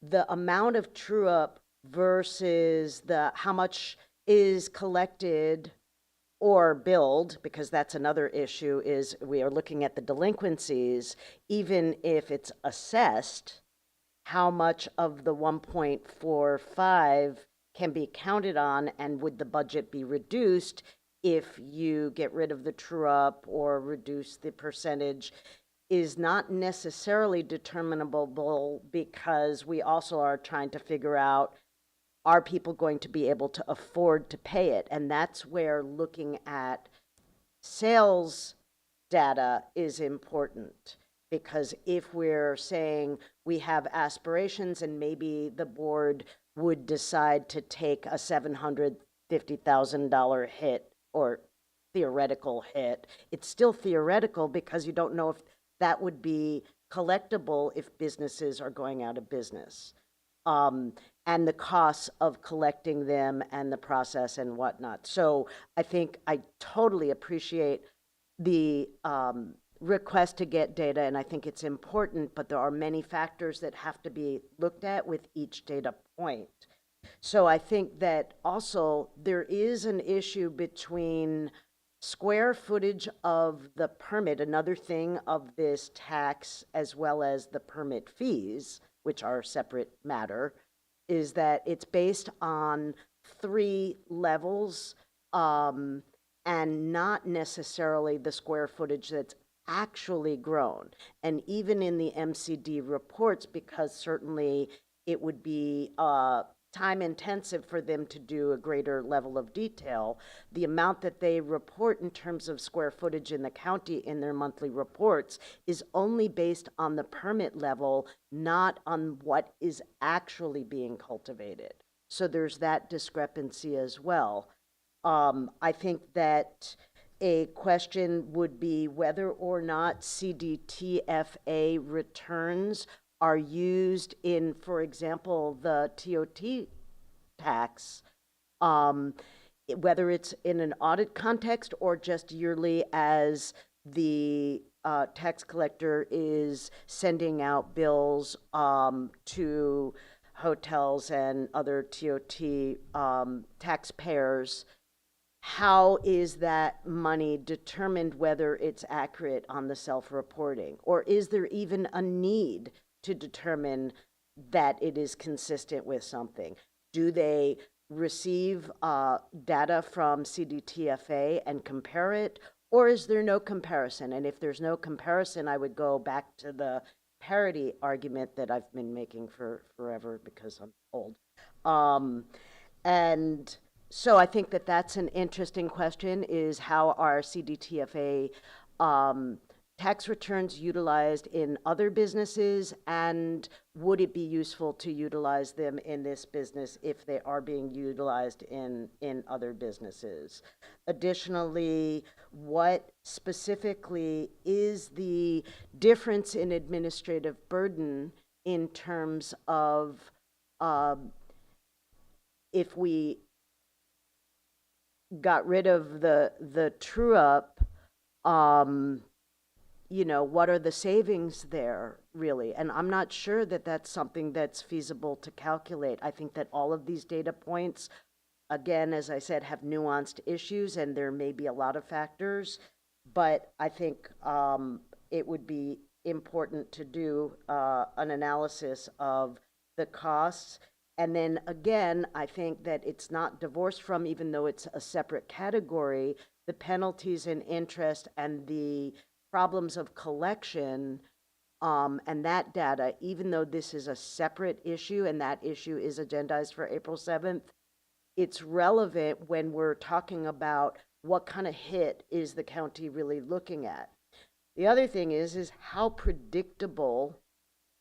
the amount of true-up versus how much is collected or billed, because that's another issue, is we are looking at the delinquencies. Even if it's assessed, how much of the 1.45 can be counted on, and would the budget be reduced if you get rid of the true-up or reduce the percentage, is not necessarily determinable, because we also are trying to figure out, are people going to be able to afford to pay it? And that's where looking at sales data is important, because if we're saying we have aspirations and maybe the board would decide to take a $750,000 hit, or theoretical hit, it's still theoretical because you don't know if that would be collectible if businesses are going out of business. And the costs of collecting them and the process and whatnot. So I think I totally appreciate the request to get data, and I think it's important, but there are many factors that have to be looked at with each data point. So I think that also there is an issue between square footage of the permit, another thing of this tax, as well as the permit fees, which are a separate matter, is that it's based on 3 levels, and not necessarily the square footage that's actually grown. And even in the MCD reports, because certainly it would be time intensive for them to do a greater level of detail, the amount that they report in terms of square footage in the county in their monthly reports is only based on the permit level, not on what is actually being cultivated. So there's that discrepancy as well. I think that a question would be whether or not CDTFA returns are used in, for example, the TOT tax, whether it's in an audit context or just yearly as the tax collector is sending out bills to hotels and other TOT taxpayers. How is that money determined whether it's accurate on the self-reporting? Or is there even a need to determine that it is consistent with something? Do they receive data from CDTFA and compare it? Or is there no comparison? And if there's no comparison, I would go back to the parity argument that I've been making for forever because I'm old. And so I think that that's an interesting question, is how are CDTFA tax returns utilized in other businesses, and would it be useful to utilize them in this business if they are being utilized in other businesses? Additionally, what specifically is the difference in administrative burden in terms of if we got rid of the true-up, you know, what are the savings there, really? And I'm not sure that that's something that's feasible to calculate. I think that all of these data points, again, as I said, have nuanced issues, and there may be a lot of factors, but I think it would be important to do an analysis of the costs. And then again, I think that it's not divorced from, even though it's a separate category, the penalties and interest and the problems of collection, and that data, even though this is a separate issue and that issue is agendized for April 7th, it's relevant when we're talking about what kind of hit is the county really looking at. The other thing is how predictable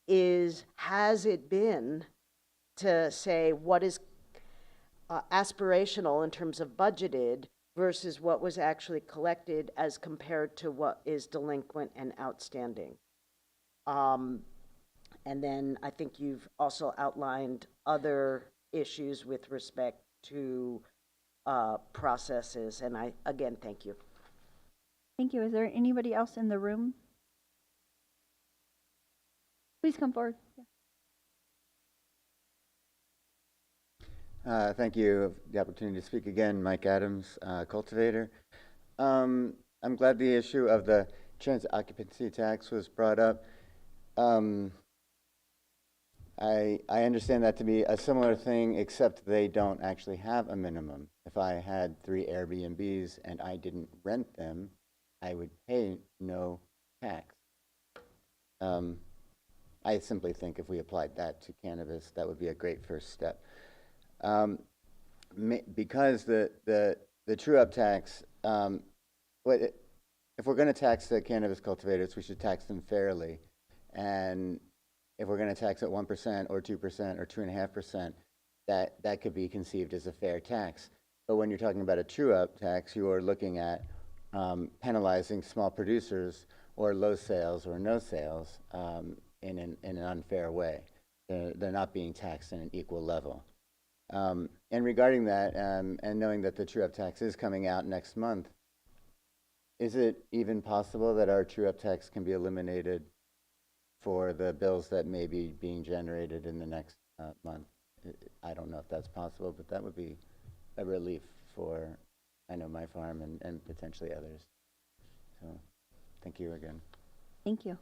has it been to say what is aspirational in terms of budgeted versus what was actually collected as compared to what is delinquent and outstanding. And then I think you've also outlined other issues with respect to processes, and I, again, thank you. Thank you. Is there anybody else in the room? Please come forward. Thank you for the opportunity to speak again. Mike Adams, cultivator. I'm glad the issue of the transit occupancy tax was brought up. I understand that to be a similar thing, except they don't actually have a minimum. If I had 3 Airbnbs and I didn't rent them, I would pay no tax. I simply think if we applied that to cannabis, that would be a great first step. Because the true-up tax, if we're going to tax the cannabis cultivators, we should tax them fairly. And if we're going to tax at 1% or 2% or 2.5%, that could be conceived as a fair tax. But when you're talking about a true-up tax, you are looking at penalizing small producers or low sales or no sales in an unfair way. They're not being taxed in an equal level. And regarding that, and knowing that the true-up tax is coming out next month, is it even possible that our true-up tax can be eliminated for the bills that may be being generated in the next month? I don't know if that's possible, but that would be a relief for, I know, my farm and potentially others. So thank you again. Thank you.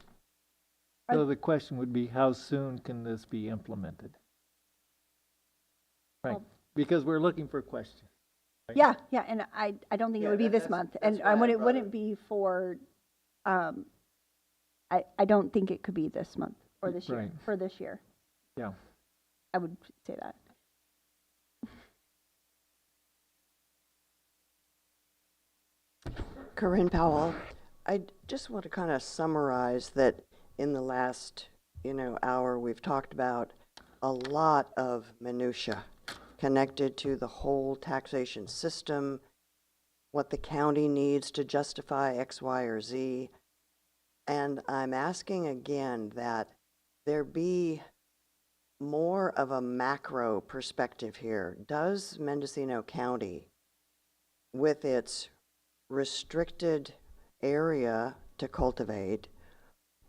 So the question would be, how soon can this be implemented? Right, because we're looking for questions. Right? Yeah, and I don't think it would be this month, and it wouldn't be for, I don't think it could be this month or this year, for this year. Yeah. I would say that. Corinne Powell, I just want to kind of summarize that in the last, hour, we've talked about a lot of minutia connected to the whole taxation system, what the county needs to justify X, Y, or Z. And I'm asking again that there be more of a macro perspective here. Does Mendocino County, with its restricted area to cultivate,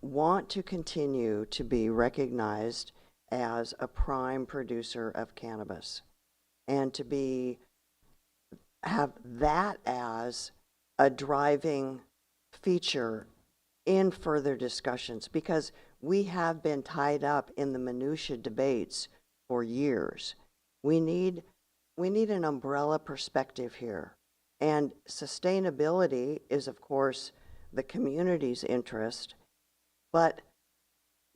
want to continue to be recognized as a prime producer of cannabis and to have that as a driving feature in further discussions? Because we have been tied up in the minutia debates for years. We need an umbrella perspective here. And sustainability is, of course, the community's interest, but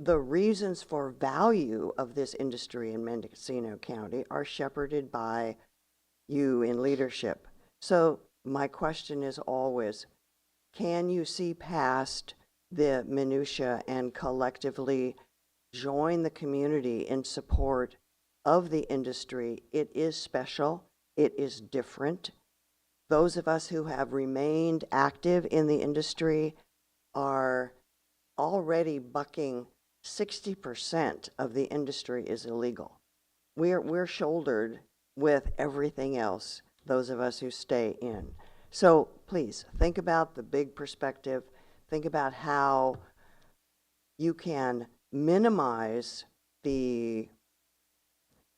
the reasons for value of this industry in Mendocino County are shepherded by you in leadership. So my question is always, can you see past the minutia and collectively join the community in support of the industry? It is special. It is different. Those of us who have remained active in the industry are already bucking 60% of the industry is illegal. We're shouldered with everything else, those of us who stay in. So please think about the big perspective. Think about how you can minimize the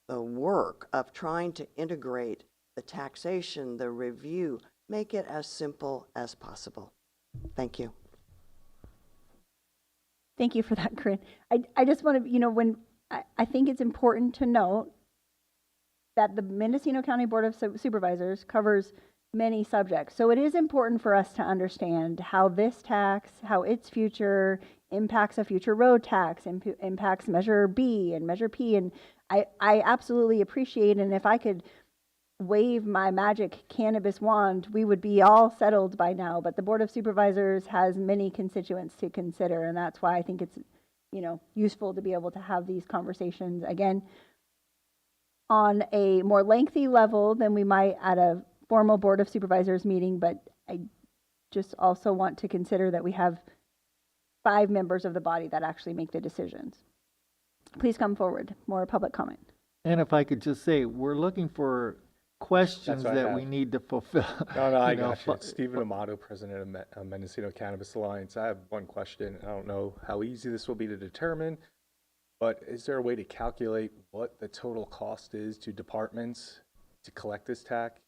work of trying to integrate the taxation, the review, make it as simple as possible. Thank you. Thank you for that, Corinne. I just want to, I think it's important to note that the Mendocino County Board of Supervisors covers many subjects. So it is important for us to understand how this tax, how its future impacts a future road tax, impacts Measure B and Measure P. And I absolutely appreciate, and if I could wave my magic cannabis wand, we would be all settled by now. But the Board of Supervisors has many constituents to consider, and that's why I think it's, useful to be able to have these conversations again on a more lengthy level than we might at a formal Board of Supervisors meeting. But I just also want to consider that we have 5 members of the body that actually make the decisions. Please come forward. More public comment. And if I could just say, we're looking for questions that we need to fulfill. No, I got you. Stephen Amato, president of Mendocino Cannabis Alliance. I have one question. I don't know how easy this will be to determine, but is there a way to calculate what the total cost is to departments to collect this tax,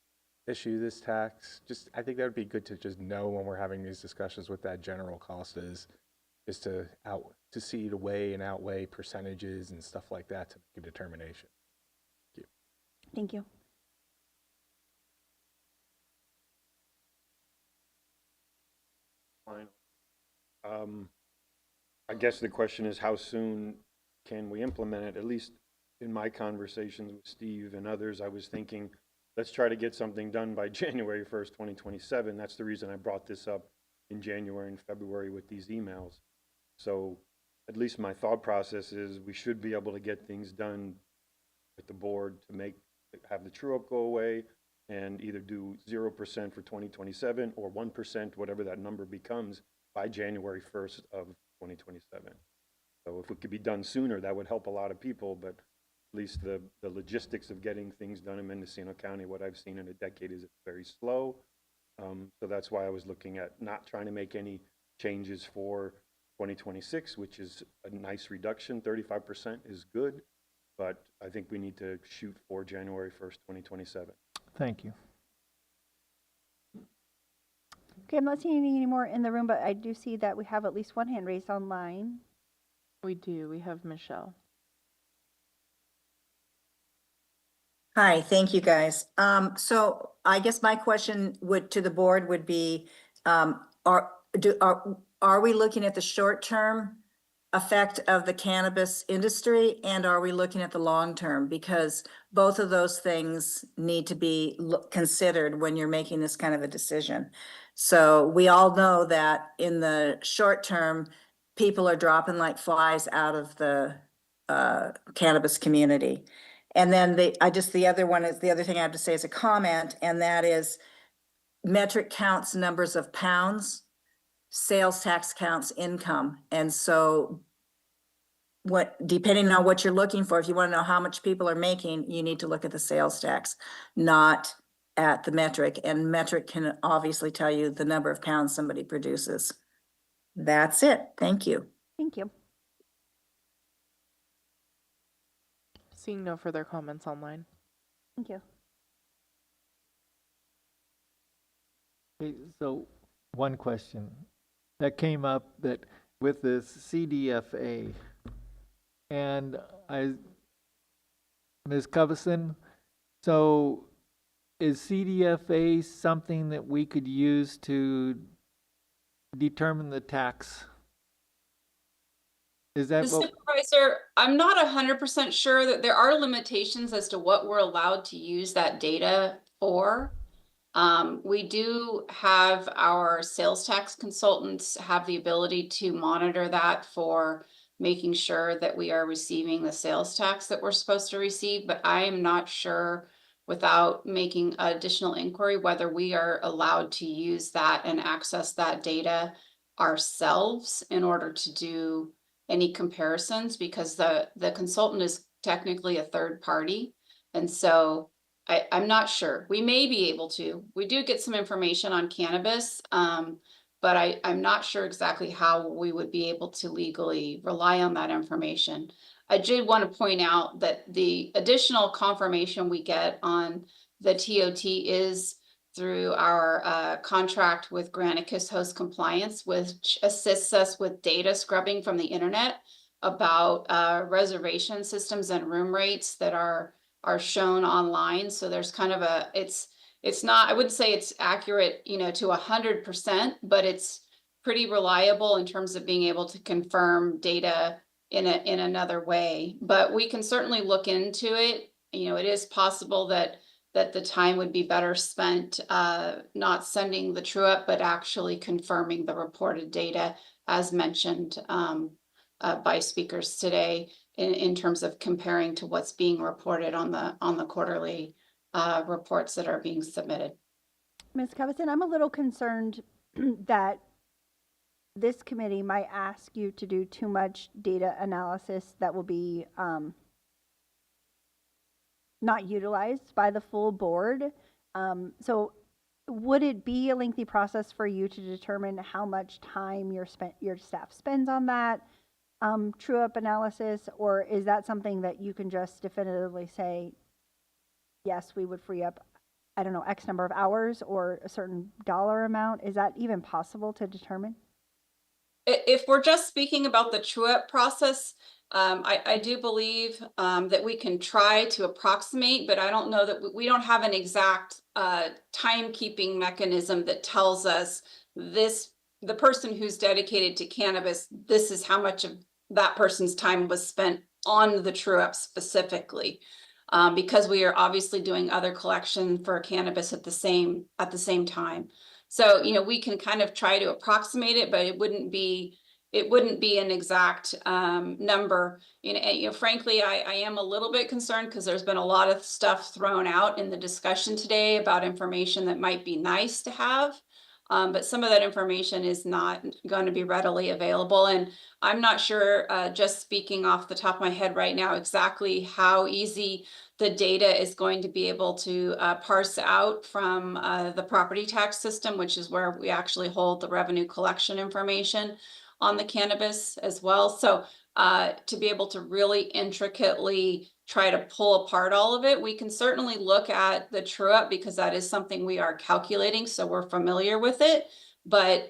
issue this tax? I think that would be good to just know when we're having these discussions what that general cost is. is to see to weigh and outweigh percentages and stuff like that to make a determination. Thank you. I guess the question is how soon can we implement it? At least in my conversations with Steve and others, I was thinking, let's try to get something done by January 1st, 2027. That's the reason I brought this up in January and February with these emails. So at least my thought process is we should be able to get things done with the board to have the true up go away and either do 0% for 2027 or 1%, whatever that number becomes, by January 1st of 2027. So if it could be done sooner, that would help a lot of people, but at least the logistics of getting things done in Mendocino County, what I've seen in a decade is it's very slow. So that's why I was looking at not trying to make any changes for 2026, which is a nice reduction. 35% is good, but I think we need to shoot for January 1st, 2027. Thank you. Okay, I'm not seeing any more in the room, but I do see that we have at least one hand raised online. We do. We have Michelle. Hi, thank you, guys. So I guess my question to the board would be, are we looking at the short-term effect of the cannabis industry, and are we looking at the long-term? Because both of those things need to be considered when you're making this kind of a decision. So we all know that in the short term, people are dropping like flies out of the cannabis community. And then the other thing I have to say is a comment, and that is metric counts numbers of pounds, sales tax counts income. And so depending on what you're looking for, if you want to know how much people are making, you need to look at the sales tax, not at the metric. And metric can obviously tell you the number of pounds somebody produces. That's it. Thank you. Thank you. Seeing no further comments online. Thank you. Okay, so one question that came up that with this CDFA, and Ms. Covison, so is CDFA something that we could use to determine the tax? Is that Supervisor, I'm not 100% sure that there are limitations as to what we're allowed to use that data for. We do have our sales tax consultants have the ability to monitor that for making sure that we are receiving the sales tax that we're supposed to receive, but I am not sure without making additional inquiry whether we are allowed to use that and access that data ourselves in order to do any comparisons, because the consultant is technically a third party. And so I'm not sure. We may be able to. We do get some information on cannabis, but I'm not sure exactly how we would be able to legally rely on that information. I did want to point out that the additional confirmation we get on the TOT is through our contract with Granicus Host Compliance, which assists us with data scrubbing from the internet about reservation systems and room rates that are shown online. So there's kind of it's not, I wouldn't say it's accurate, to 100%, but it's pretty reliable in terms of being able to confirm data in another way. But we can certainly look into it. It is possible that the time would be better spent not sending the true up, but actually confirming the reported data as mentioned by speakers today in terms of comparing to what's being reported on the quarterly reports that are being submitted. Ms. Covison, I'm a little concerned that this committee might ask you to do too much data analysis that will be not utilized by the full board. So would it be a lengthy process for you to determine how much time your staff spends on that true up analysis, or is that something that you can just definitively say, yes, we would free up, I don't know, X number of hours or a certain dollar amount? Is that even possible to determine? If we're just speaking about the true-up process, I do believe that we can try to approximate, but I don't know that we don't have an exact timekeeping mechanism that tells us the person who's dedicated to cannabis, this is how much of that person's time was spent on the true-up specifically. Because we are obviously doing other collection for cannabis at the same time. So, we can kind of try to approximate it, but it wouldn't be an exact number. Frankly, I am a little bit concerned because there's been a lot of stuff thrown out in the discussion today about information that might be nice to have. But some of that information is not going to be readily available. And I'm not sure, just speaking off the top of my head right now, exactly how easy the data is going to be able to parse out from the property tax system, which is where we actually hold the revenue collection information on the cannabis as well. So to be able to really intricately try to pull apart all of it, we can certainly look at the true up because that is something we are calculating, so we're familiar with it. But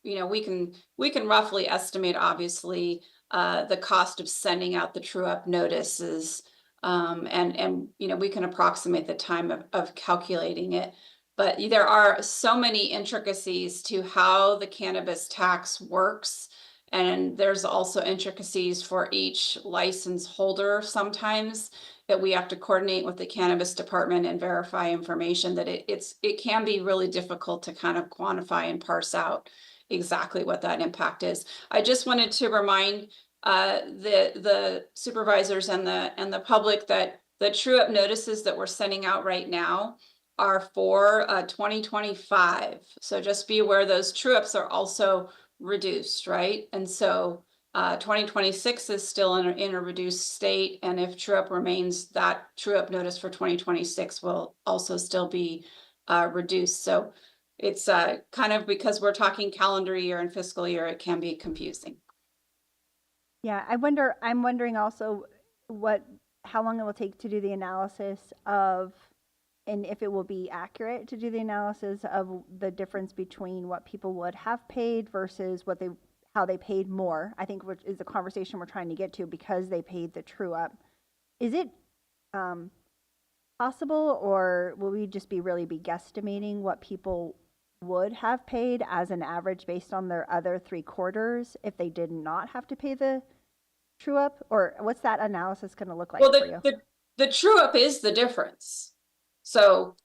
we can roughly estimate, obviously, the cost of sending out the true up notices, and we can approximate the time of calculating it. But there are so many intricacies to how the cannabis tax works. And there's also intricacies for each license holder sometimes that we have to coordinate with the cannabis department and verify information that it can be really difficult to kind of quantify and parse out exactly what that impact is. I just wanted to remind the supervisors and the public that the true up notices that we're sending out right now are for 2025. So just be aware those true ups are also reduced, right? And so 2026 is still in a reduced state. And if true up remains, that true up notice for 2026 will also still be reduced. So it's kind of, because we're talking calendar year and fiscal year, it can be confusing. Yeah, I'm wondering also how long it will take to do the analysis of, and if it will be accurate to do the analysis of the difference between what people would have paid versus how they paid more. I think which is the conversation we're trying to get to because they paid the true up. Is it possible, or will we just be guesstimating what people would have paid as an average based on their other 3 quarters if they did not have to pay the true up? Or what's that analysis going to look like for you? The true up is the difference. So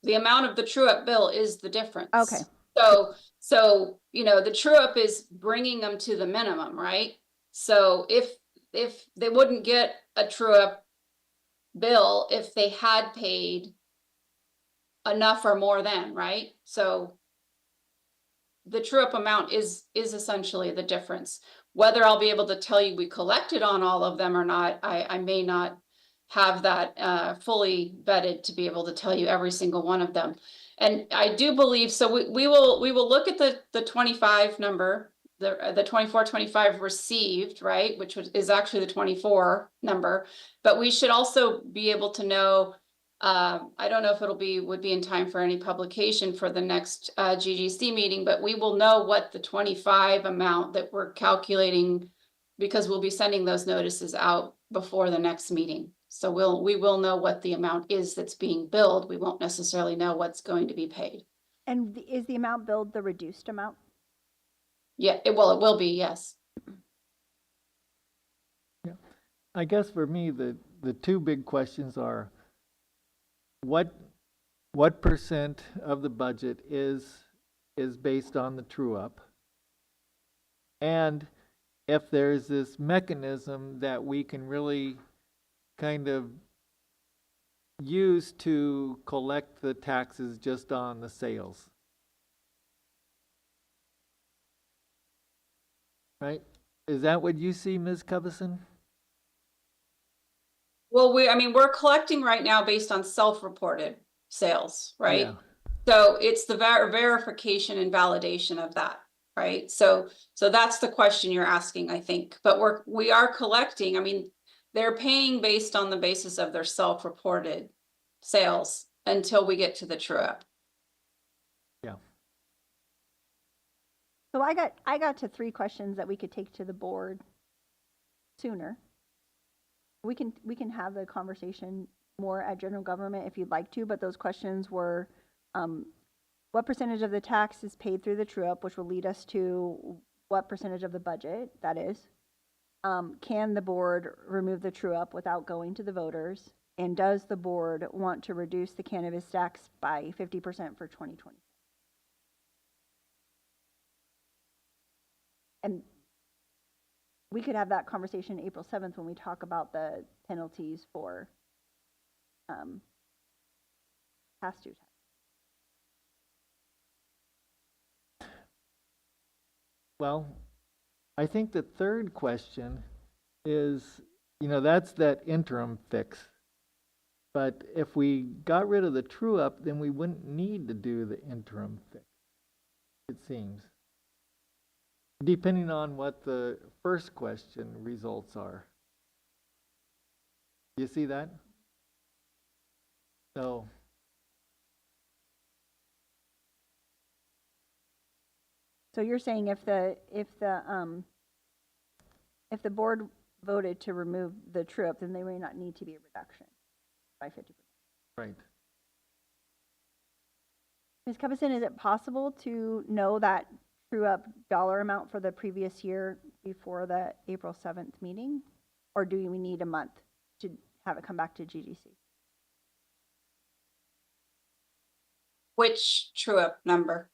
the amount of the true up bill is the difference. Okay. So the true up is bringing them to the minimum, right? So if they wouldn't get a true up bill if they had paid enough or more than, right? So the true up amount is essentially the difference. Whether I'll be able to tell you we collected on all of them or not, I may not have that fully vetted to be able to tell you every single one of them. And I do believe, so we will look at the 25 number, the 24-25 received, right, which is actually the 24 number, but we should also be able to know, I don't know if would be in time for any publication for the next GGC meeting, but we will know what the 25 amount that we're calculating, because we'll be sending those notices out before the next meeting. So we will know what the amount is that's being billed. We won't necessarily know what's going to be paid. And is the amount billed the reduced amount? Yeah, it will be, yes. Yeah. I guess for me, the 2 big questions are, what percent of the budget is based on the true up? And if there's this mechanism that we can really kind of use to collect the taxes just on the sales. Right? Is that what you see, Ms. Covison? Well, we're collecting right now based on self-reported sales, right? Yeah. So it's the verification and validation of that, right? So that's the question you're asking, I think. But we are collecting, they're paying based on the basis of their self-reported sales until we get to the true up. Yeah. So I got to 3 questions that we could take to the board sooner. We can have the conversation more at general government if you'd like to, but those questions were, what percentage of the tax is paid through the true-up, which will lead us to what percentage of the budget that is. Can the board remove the true-up without going to the voters? And does the board want to reduce the cannabis tax by 50% for 2020? And we could have that conversation April 7th when we talk about the penalties for past due tax. Well, I think the third question is, that's that interim fix. But if we got rid of the true-up, then we wouldn't need to do the interim fix, it seems. Depending on what the first question results are. You see that? So you're saying if the board voted to remove the true-up, then there may not need to be a reduction by 50%. Right. Ms. Covison, is it possible to know that true-up dollar amount for the previous year before the April 7th meeting? Or do we need a month to have it come back to GGC? Which true-up number?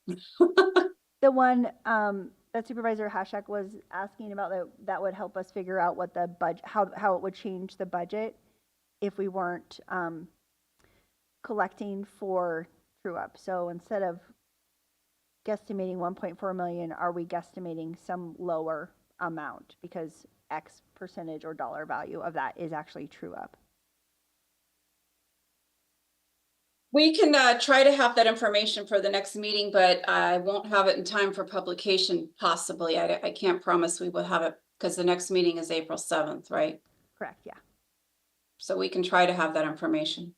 The one that Supervisor Hashak was asking about, that would help us figure out what the budget, how it would change the budget if we weren't collecting for true-up. So instead of guesstimating 1.4 million, are we guesstimating some lower amount because X percentage or dollar value of that is actually true-up? We can try to have that information for the next meeting, but I won't have it in time for publication, possibly. I can't promise we will have it because the next meeting is April 7th, right? Correct, yeah. So we can try to have that information.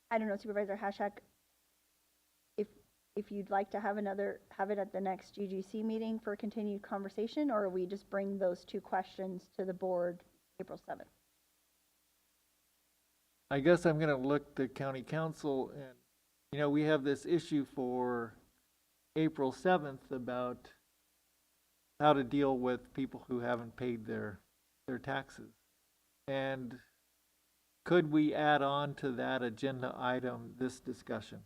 I don't know, Supervisor Hashak, if you'd like to have it at the next GGC meeting for continued conversation, or we just bring those 2 questions to the board April 7th. I guess I'm going to look to county council, and we have this issue for April 7th about how to deal with people who haven't paid their taxes. And could we add on to that agenda item this discussion?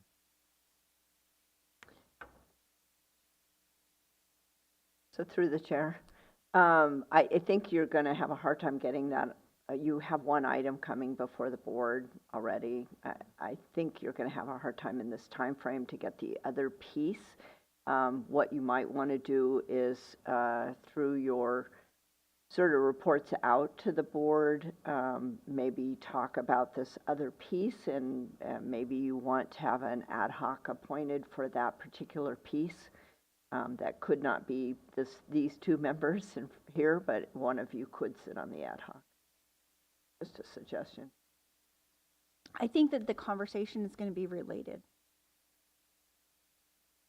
So through the chair, I think you're going to have a hard time getting that. You have one item coming before the board already. I think you're going to have a hard time in this time frame to get the other piece. What you might want to do is through your sort of reports out to the board, maybe talk about this other piece, and maybe you want to have an ad hoc appointed for that particular piece. That could not be these 2 members here, but one of you could sit on the ad hoc. Just a suggestion. I think that the conversation is going to be related.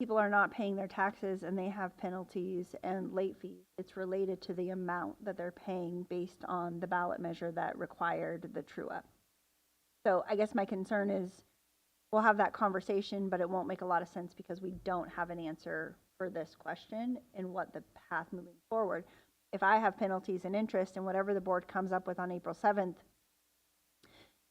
People are not paying their taxes and they have penalties and late fees. It's related to the amount that they're paying based on the ballot measure that required the true-up. So I guess my concern is we'll have that conversation, but it won't make a lot of sense because we don't have an answer for this question and what the path moving forward. If I have penalties and interest and whatever the board comes up with on April 7th,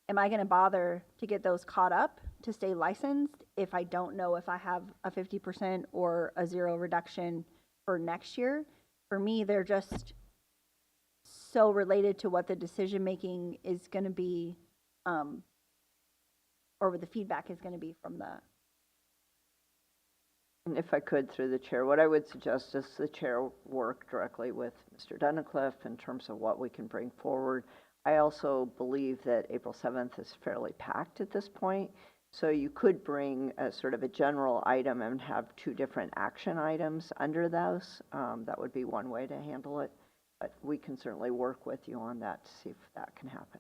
am I going to bother to get those caught up to stay licensed if I don't know if I have a 50% or a 0 reduction for next year? For me, they're just so related to what the decision making is going to be, or what the feedback is going to be from the. And if I could, through the chair, what I would suggest is the chair work directly with Mr. Dunnicliff in terms of what we can bring forward. I also believe that April 7th is fairly packed at this point, so you could bring a sort of a general item and have 2 different action items under those. That would be one way to handle it, but we can certainly work with you on that to see if that can happen.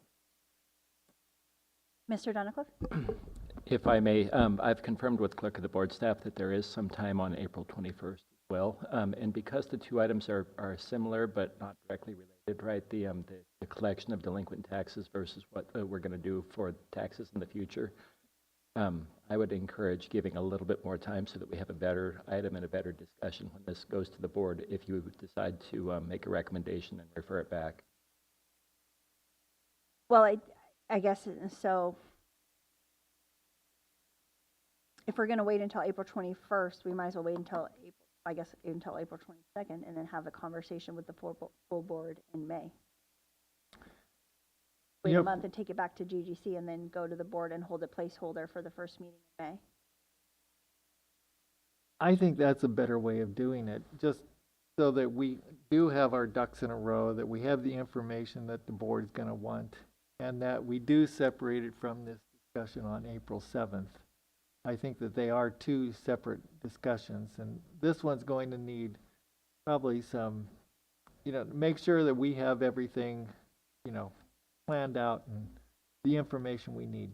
Mr. Dunnicliff? If I may, I've confirmed with clerk of the board staff that there is some time on April 21st as well. And because the two items are similar but not directly related, right, the collection of delinquent taxes versus what we're going to do for taxes in the future, I would encourage giving a little bit more time so that we have a better item and a better discussion when this goes to the board if you decide to make a recommendation and refer it back. Well, I guess so. If we're going to wait until April 21st, we might as well wait until until April 22nd, and then have a conversation with the full board in May. Wait a month and take it back to GGC, and then go to the board and hold a placeholder for the first meeting in May. I think that's a better way of doing it, just so that we do have our ducks in a row, that we have the information that the board is going to want, and that we do separate it from this discussion on April 7th. I think that they are two separate discussions, and this one's going to need probably some, make sure that we have everything, planned out and the information we need.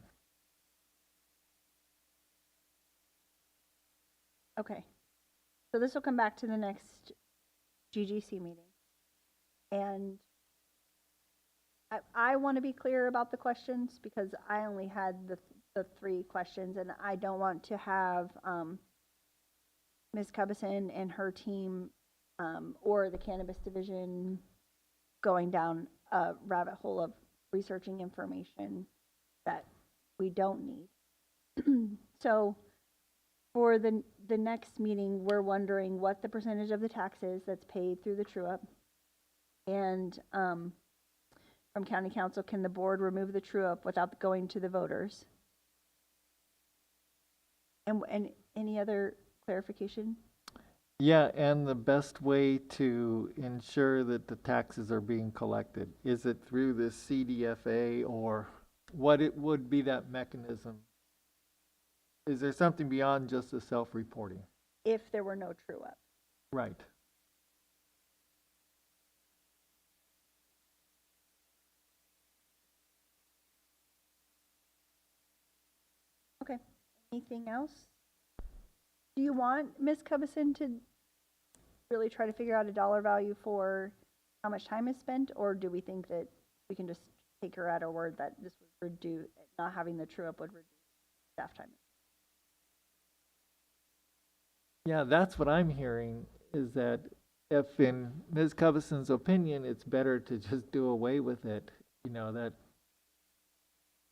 Okay. So this will come back to the next GGC meeting. And I want to be clear about the questions because I only had the 3 questions, and I don't want to have Ms. Cubison and her team or the Cannabis Division going down a rabbit hole of researching information that we don't need. So for the next meeting, we're wondering what the percentage of the tax is that's paid through the true-up. And from County Council, can the board remove the true-up without going to the voters? And any other clarification? Yeah, and the best way to ensure that the taxes are being collected, is it through the CDFA, or what it would be that mechanism? Is there something beyond just the self-reporting? If there were no true-up. Right. Okay. Anything else? Do you want Ms. Cubison to really try to figure out a dollar value for how much time is spent, or do we think that we can just take her at her word that this would reduce, not having the true-up would reduce staff time? Yeah, that's what I'm hearing, is that if in Ms. Cubison's opinion, it's better to just do away with it, that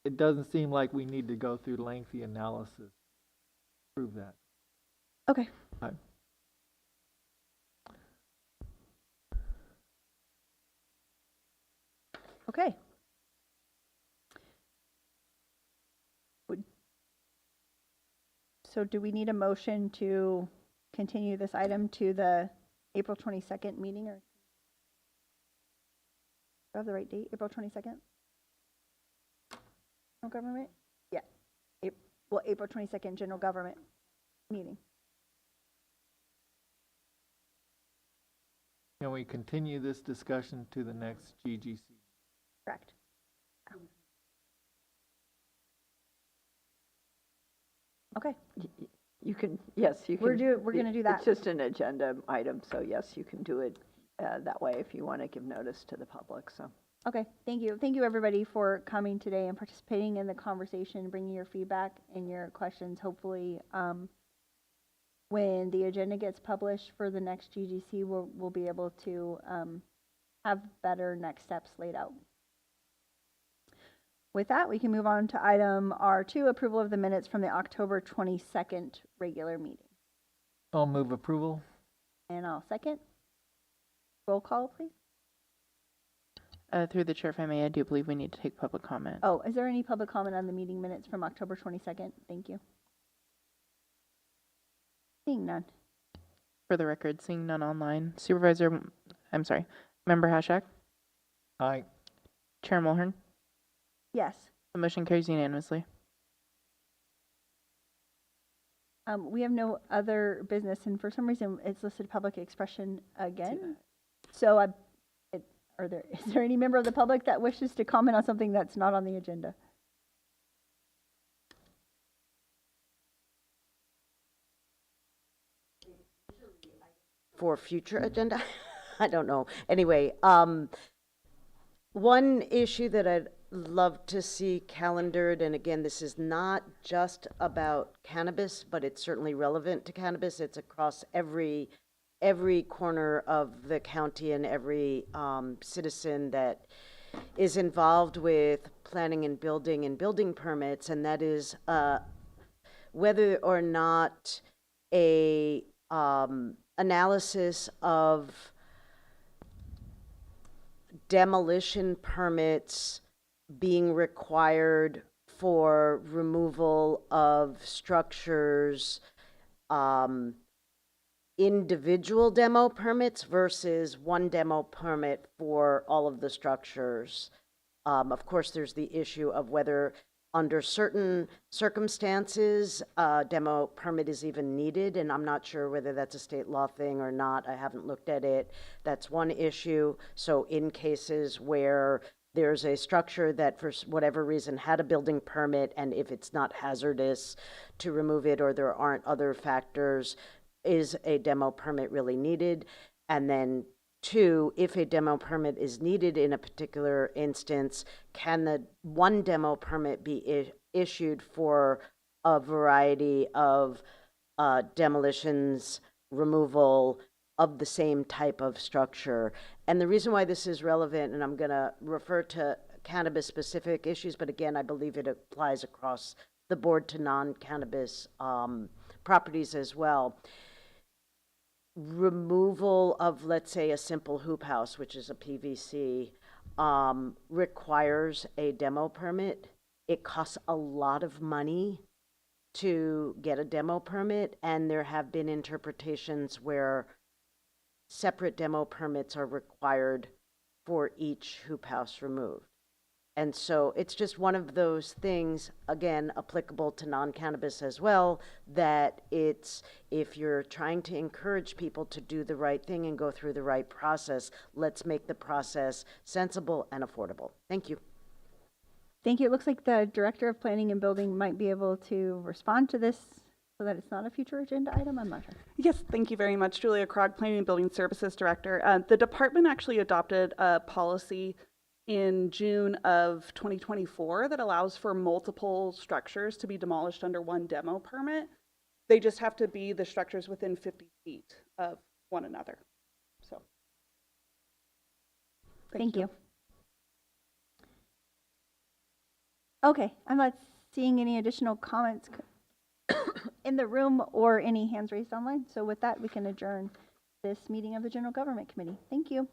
it doesn't seem like we need to go through lengthy analysis to prove that. Okay. Right. Okay. So do we need a motion to continue this item to the April 22nd meeting, or do I have the right date? April 22nd? General government? Yeah. April 22nd general government meeting. Can we continue this discussion to the next GGC? Correct. Okay. You can, yes, you can. We're going to do that. It's just an agenda item, so yes, you can do it that way if you want to give notice to the public, so. Okay, thank you. Thank you, everybody, for coming today and participating in the conversation, bringing your feedback and your questions. Hopefully, when the agenda gets published for the next GGC, we'll be able to have better next steps laid out. With that, we can move on to item R2, approval of the minutes from the October 22nd regular meeting. I'll move approval. And I'll second. Roll call, please. Through the chair, if I may, I do believe we need to take public comment. Oh, is there any public comment on the meeting minutes from October 22nd? Thank you. Seeing none. For the record, seeing none online. Member Hashak? Aye. Chair Mulhern? Yes. The motion carries unanimously. We have no other business, and for some reason, it's listed public expression again. So is there any member of the public that wishes to comment on something that's not on the agenda? for future agenda. I don't know. Anyway, one issue that I'd love to see calendared, and again, this is not just about cannabis, but it's certainly relevant to cannabis. It's across every corner of the county and every citizen that is involved with planning and building permits, and that is whether or not a analysis of demolition permits being required for removal of structures, individual demo permits versus one demo permit for all of the structures. Of course, there's the issue of whether under certain circumstances, a demo permit is even needed, and I'm not sure whether that's a state law thing or not. I haven't looked at it. That's one issue. So in cases where there's a structure that for whatever reason had a building permit, and if it's not hazardous to remove it or there aren't other factors, is a demo permit really needed? And then two, if a demo permit is needed in a particular instance, can the one demo permit be issued for a variety of demolitions, removal of the same type of structure? And the reason why this is relevant, and I'm going to refer to cannabis-specific issues, but again, I believe it applies across the board to non-cannabis properties as well. Removal of, let's say, a simple hoop house, which is a PVC, requires a demo permit. It costs a lot of money to get a demo permit, and there have been interpretations where separate demo permits are required for each hoop house removed. And so it's just one of those things, again, applicable to non-cannabis as well, that it's, if you're trying to encourage people to do the right thing and go through the right process, let's make the process sensible and affordable. Thank you. Thank you. It looks like the Director of Planning and Building might be able to respond to this so that it's not a future agenda item. I'm not sure. Yes, thank you very much. Julia Krog, Planning and Building Services Director. The department actually adopted a policy in June of 2024 that allows for multiple structures to be demolished under one demo permit. They just have to be the structures within 50 feet of one another. So, thank you. Okay, I'm not seeing any additional comments in the room or any hands raised online. So with that, we can adjourn this meeting of the General Government Committee. Thank you.